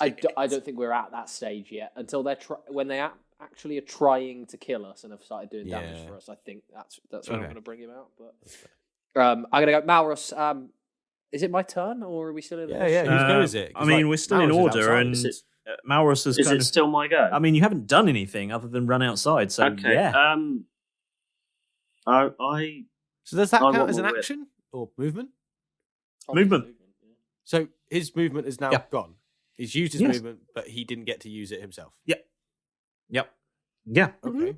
I don't think we're at that stage yet. Until they're when they actually are trying to kill us and have started doing damage Yeah. for us, I think that's when I'm Okay. going to bring him out. But I'm going to go Malrus. Is it my turn or are we still in? Yeah, whose go is it? 'Cause, I mean, like, we're still in Malrus is order, outside. and Is it- Malrus has Is kind it of. still my go? I mean, you haven't done anything other than run outside, so okay. yeah. I So does that I count want as an more whip. action or movement? Movement. So his movement is now Yeah. gone. He's used his Yes. movement, but he didn't get to use it himself. Yeah. Yeah. Okay.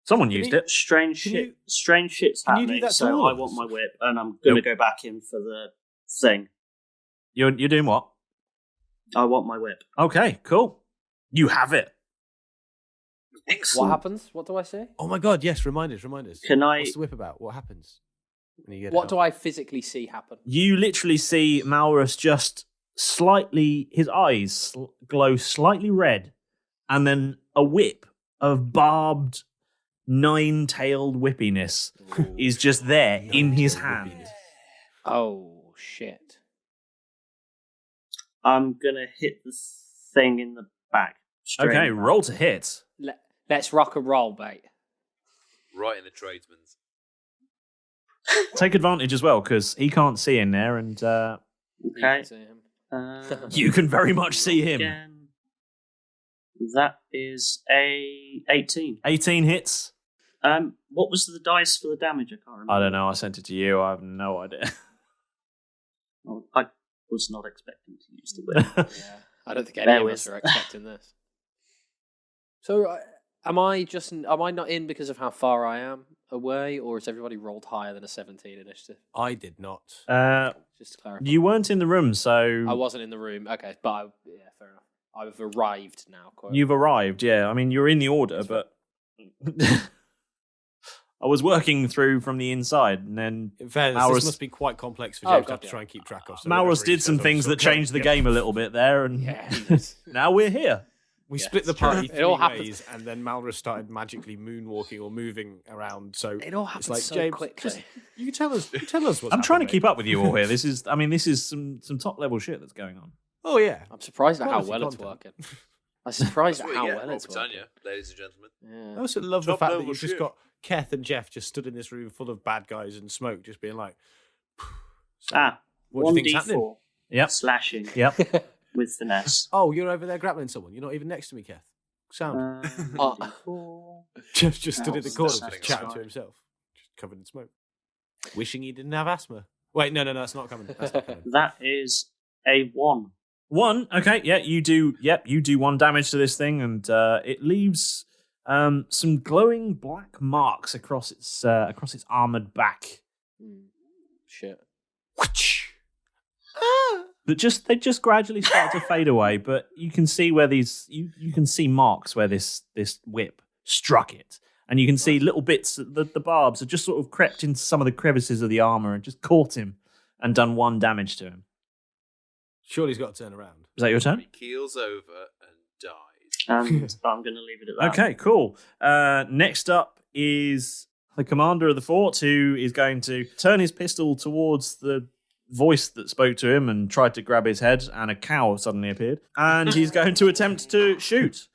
Someone used it. Strange Can shit. you- Strange shit's can you happening. do that to so all I of want us? my whip, and I'm going to Nope. go back in for the thing. You're doing what? I want my whip. Okay, cool. You have it. What Excellent. happens? What do I say? Oh my god! Yes, remind us. Can I? What's the whip about? What happens when you get What do I physically see happen? You literally see Malrus just slightly, his eyes glow slightly red, and then a whip of barbed, nine-tailed whippiness is just there in his hand. Oh shit! I'm gonna hit the thing in the back. Straight Okay, in the back. roll to hit. Let's rock and roll, mate. Right in the tradesman's. Take advantage as well, because he can't see in there, and Okay. You can see him. you can very much see him. Again. That is a 18. 18 hits. What was the dice for the damage? I can't remember. I don't know, I sent it to you, I have no idea. Oh, I was not expecting to use the whip. Yeah, I don't think any Bear of with. us are expecting this. So, am I not in because of how far I am away, or has everybody rolled higher than a 17 initiative? I did not. Just to clarify. You weren't in the room, so I wasn't in the room. Okay, but yeah, fair enough. I've arrived now. Quote. you've arrived, yeah. I mean, you're in the order, but I was working through from the inside, and then In fairness, Malrus- this must be quite complex for Oh, James to God, have to yeah. try and keep track of. So Malrus whatever he did some says, I'm things sort that of changed the going, game a little bit there, and Yeah. now we're here. We Yeah, split the it's true. party It three all happens- ways, and then Malrus started magically moonwalking or moving around. So It all happens it's like, so James, quickly. just- you tell us what's I'm trying to happened, keep mate. up with you all here. This is some top level shit that's going on. Oh yeah, I'm surprised at how Quality well it's content. working. I'm surprised That's at what how you get, well Roll it's Britannia, working. ladies and gentlemen. I Yeah. also love the Top fact that level you've just shit. got Keth and Jeff just stood in this room full of bad guys and smoke, just being like, so, what do you think's happening? 1d4 Yep. slashing Yep. with finesse. Oh, you're over there grappling someone. You're not even next to me, Keth. Sound. Oh. 1d4. Jeff just stood in the corner, Sounds just chatting like to himself, just covered in smoke, wishing he didn't have asthma. Wait, no, that's not coming. That's not coming. That is a 1. 1. Okay, yeah, you do. Yep, you do 1 damage to this thing, and it leaves some glowing black marks across its armored back. Shit. They just gradually start to fade away, but you can see where you can see marks where this whip struck it, and you can see little bits. The barbs have just sort of crept into some of the crevices of the armor and just caught him and done 1 damage to him. Surely he's got to turn around. Is that your turn? He keels over and dies. And I'm going to leave it at that. Okay, cool. Next up is the commander of the fort, who is going to turn his pistol towards the voice that spoke to him and tried to grab his head, and a cow suddenly appeared, and he's going to attempt to shoot.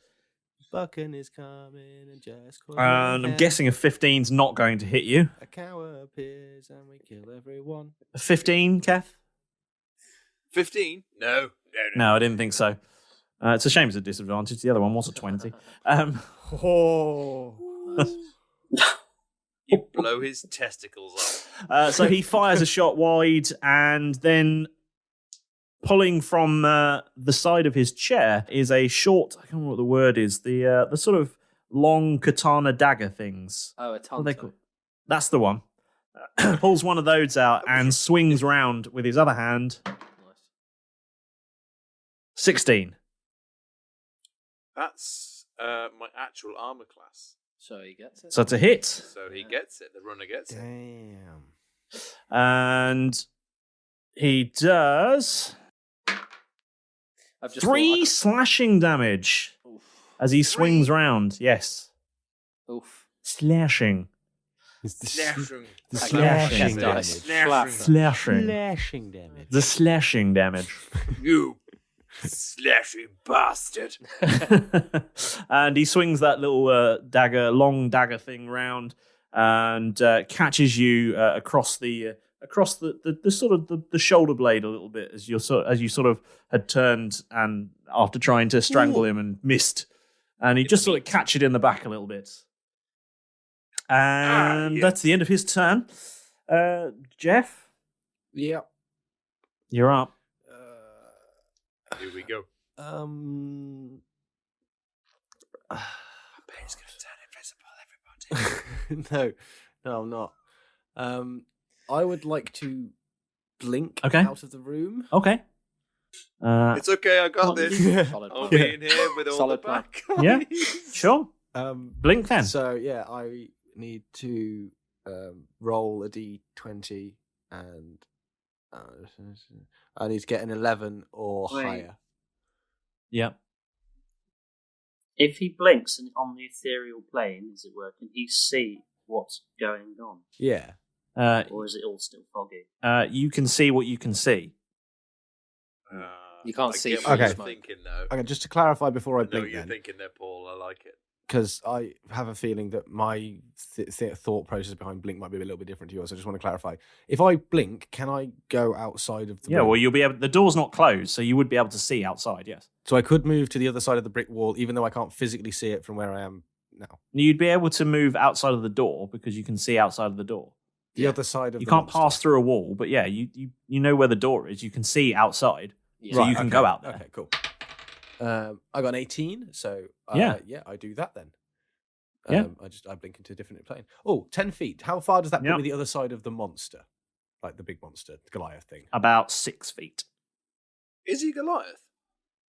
Bucking is coming and just caught And my I'm head. guessing a 15's not going to hit you. A cow appears and we kill everyone. A 15, Keth? 15? No. No, I didn't think so. It's a shame it's a disadvantage. The other one was a 20. Oh. You blow his testicles off. So he fires a shot wide, and then pulling from the side of his chair is a short, I can't remember what the word is, the sort of long katana dagger things. Oh, a What are ton. they called? That's the one. Pulls one of those out and swings round with his other hand. Nice. 16. That's my actual armor class. So he gets it. So it's a hit. So he gets it. The runner gets it. Damn. And he does I've just 3 slashing damage Oof. as he swings round. Yes. Oof. Slashing. Slashing. The Slashing slashing dice. damage. Slashing. Slashing damage. The slashing damage. You slashing bastard. And he swings that little dagger, long dagger thing round, and catches you across the sort of the shoulder blade a little bit as you sort of had turned and after trying to strangle him and missed, and he just sort of catch it in the back a little bit. And yeah. that's the end of his turn. Jeff, Yeah. you're up. Here we go. It's going to turn invisible, everybody. No, I'm not. I would like to blink Okay. out of the room. Okay. It's okay, I got this. Solid I'll plan. be in here with all Solid the back. Yeah, sure. Blink then. So yeah, I need to roll a d20 and I need to get an 11 or Wait. higher. Yeah. If he blinks on the ethereal plane, as it were, can he see what's going on? Yeah. Or is it all still foggy? You can see what you can see. You can't I see get through what the you're smoke. thinking, though. Okay, just to clarify before I I know blink what you're then, thinking there, Paul. I like it. because I have a feeling that my thought process behind blink might be a little bit different to yours. I just want to clarify. If I blink, can I go outside of the Yeah, room? well, you'll be able. The door's not closed, so you would be able to see outside. Yes, So I could move to the other side of the brick wall, even though I can't physically see it from where I am now. you'd be able to move outside of the door because you can see outside of the door. The other side of You the can't monster. pass through a wall, but yeah, you know where the door is. You can see outside, Yeah. so Right, you can okay. go out there. Okay, cool. I got an 18, so Yeah. I do that then. Yeah. I blink into a different plane. Oh, 10 feet. How far does that put Yep. me the other side of the monster? Like the big monster, the Goliath thing. About 6 feet. Is he Goliath?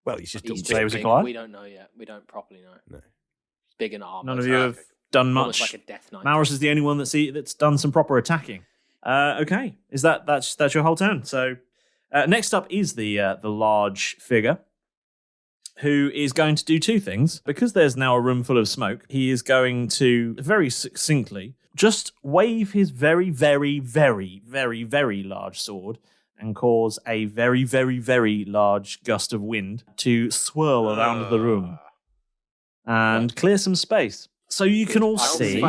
Well, he's just He's say it was a big. Goliath? We don't know yet. We don't properly know. No. He's big and armored. None of you have okay. done Almost much. like a death knight. Malrus is the only one that's done some proper attacking. Okay, is that's your whole turn? So next up is the large figure, who is going to do two things. Because there's now a room full of smoke, he is going to very succinctly just wave his very, very, very, very, very large sword and cause a very, very, very large gust of wind to swirl around the room and clear some space. So you can all I can see.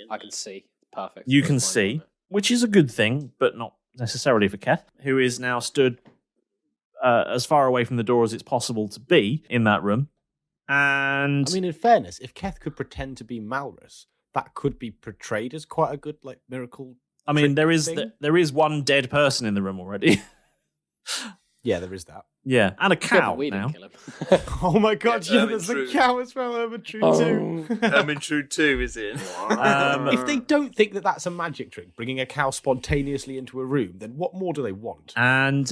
I can see. Perfect. You can That's fine, see, isn't it? which is a good thing, but not necessarily for Keth, who is now stood as far away from the door as it's possible to be in that room. And I mean, in fairness, if Keth could pretend to be Malrus, that could be portrayed as quite a good miracle. I mean, there is thing. there is one dead person in the room already. Yeah, there is that. Yeah, and a Yeah, cow but we now. didn't kill him. Oh my god, Yeah, there's True. a cow as well, True Oh. too. Ermintrude 2 is in. If they don't think that that's a magic trick, bringing a cow spontaneously into a room, then what more do they want? And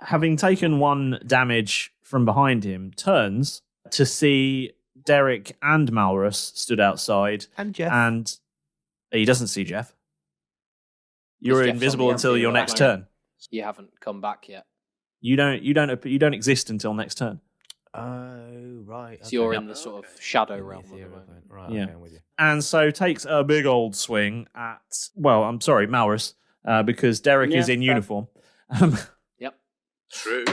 having taken one damage from behind him, turns to see Derek and Malrus stood outside, And Jeff. and he doesn't see Jeff. You're Jeff's on invisible the until your empty next plane. turn. You haven't come back yet. You don't exist until next turn. Oh, right. So you're in the sort of shadow realm at the Ethereal moment. plane. Right, Yeah. okay, I'm with you. And so takes a big old swing at, well, I'm sorry, Malrus, because Derek Yeah, is in fair. uniform. Yep. True.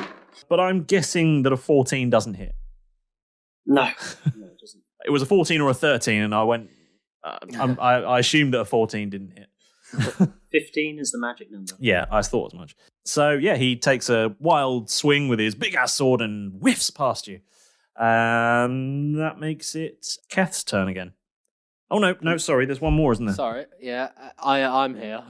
But I'm guessing that a 14 doesn't hit. No, it doesn't. It was a 14 or a 13, and I went, I assumed that a 14 didn't hit. 15 is the magic number. Yeah, I thought as much. So, yeah, he takes a wild swing with his big-ass sword and whiffs past you. That makes it Keth's turn again. Oh, no, sorry, there's one more, isn't there? Sorry. Yeah, I'm here.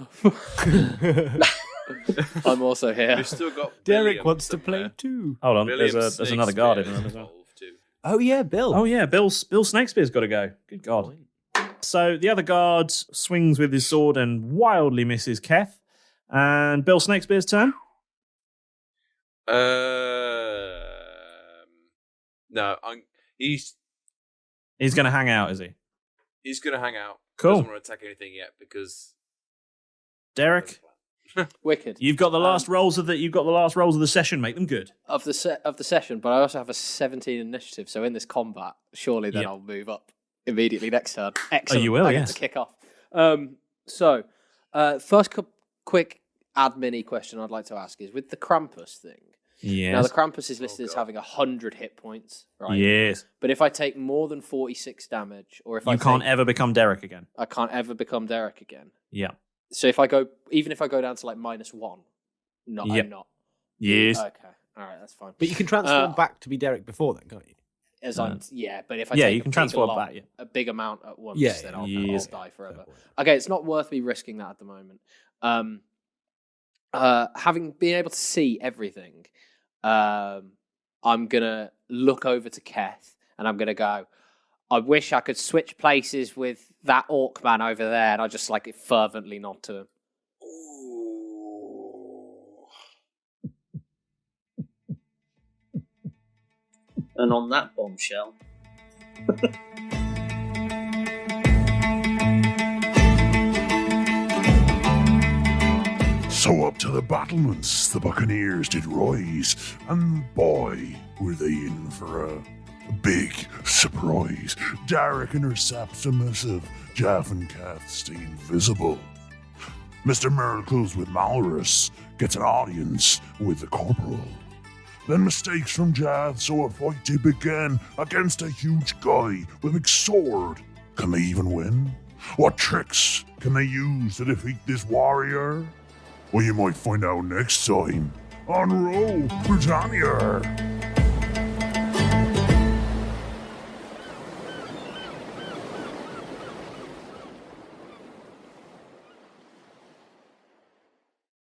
I'm also here. We've still got Derek William wants to somewhere. play too. Hold on, William there's another guard in the Snakespeare room is as well. involved too. Oh, yeah, Bill. Oh, yeah, Bill Snakespeare's got to go. Good God. So the other guard swings with his sword and wildly misses Keth. And Bill Snakespeare's turn. No, he's He's going to hang out, is he? going to hang out. Cool. Doesn't want to attack anything yet because Derek, Wicked. you've got the last rolls of the session. Make them good. Of the session, but I also have a 17 initiative, so in this combat, surely then Yep. I'll move up immediately next turn. Excellent. you will, I get yes. to kick off. First quick admin-y question I'd like to ask is, with the Krampus thing, now the Yes. Krampus is listed as having 100 hit points, right? Yes. But if I take more than 46 damage, or if You can't ever become Derek again. I can't ever become Derek again. Yeah. So even if I go down to like -1, Yep. I'm not. Yes. Okay. All right, that's fine. But you can transform back to be Derek before then, can't you? But if I Yeah, take you can transform back, yeah. a big amount at once, Yeah, then yeah, I'll yes. die forever. Fair point. Okay, it's not worth me risking that at the moment. Having been able to see everything, I I'm going to look over to Keth and I'm going to go, I wish I could switch places with that orc man over there. And I just like it fervently nod to him. And on that bombshell. So up to the battlements the buccaneers did rise, and boy, were they in for a big surprise. Derek intercepts a missive, Jeff and Keth stay invisible. Mr. Miracles with Malrus gets an audience with the corporal. Then mistakes from Jeff, so a fight to begin against a huge guy with a big sword. Can they even win? What tricks can they use to defeat this warrior? Well, you might find out next time on Roll Britannia.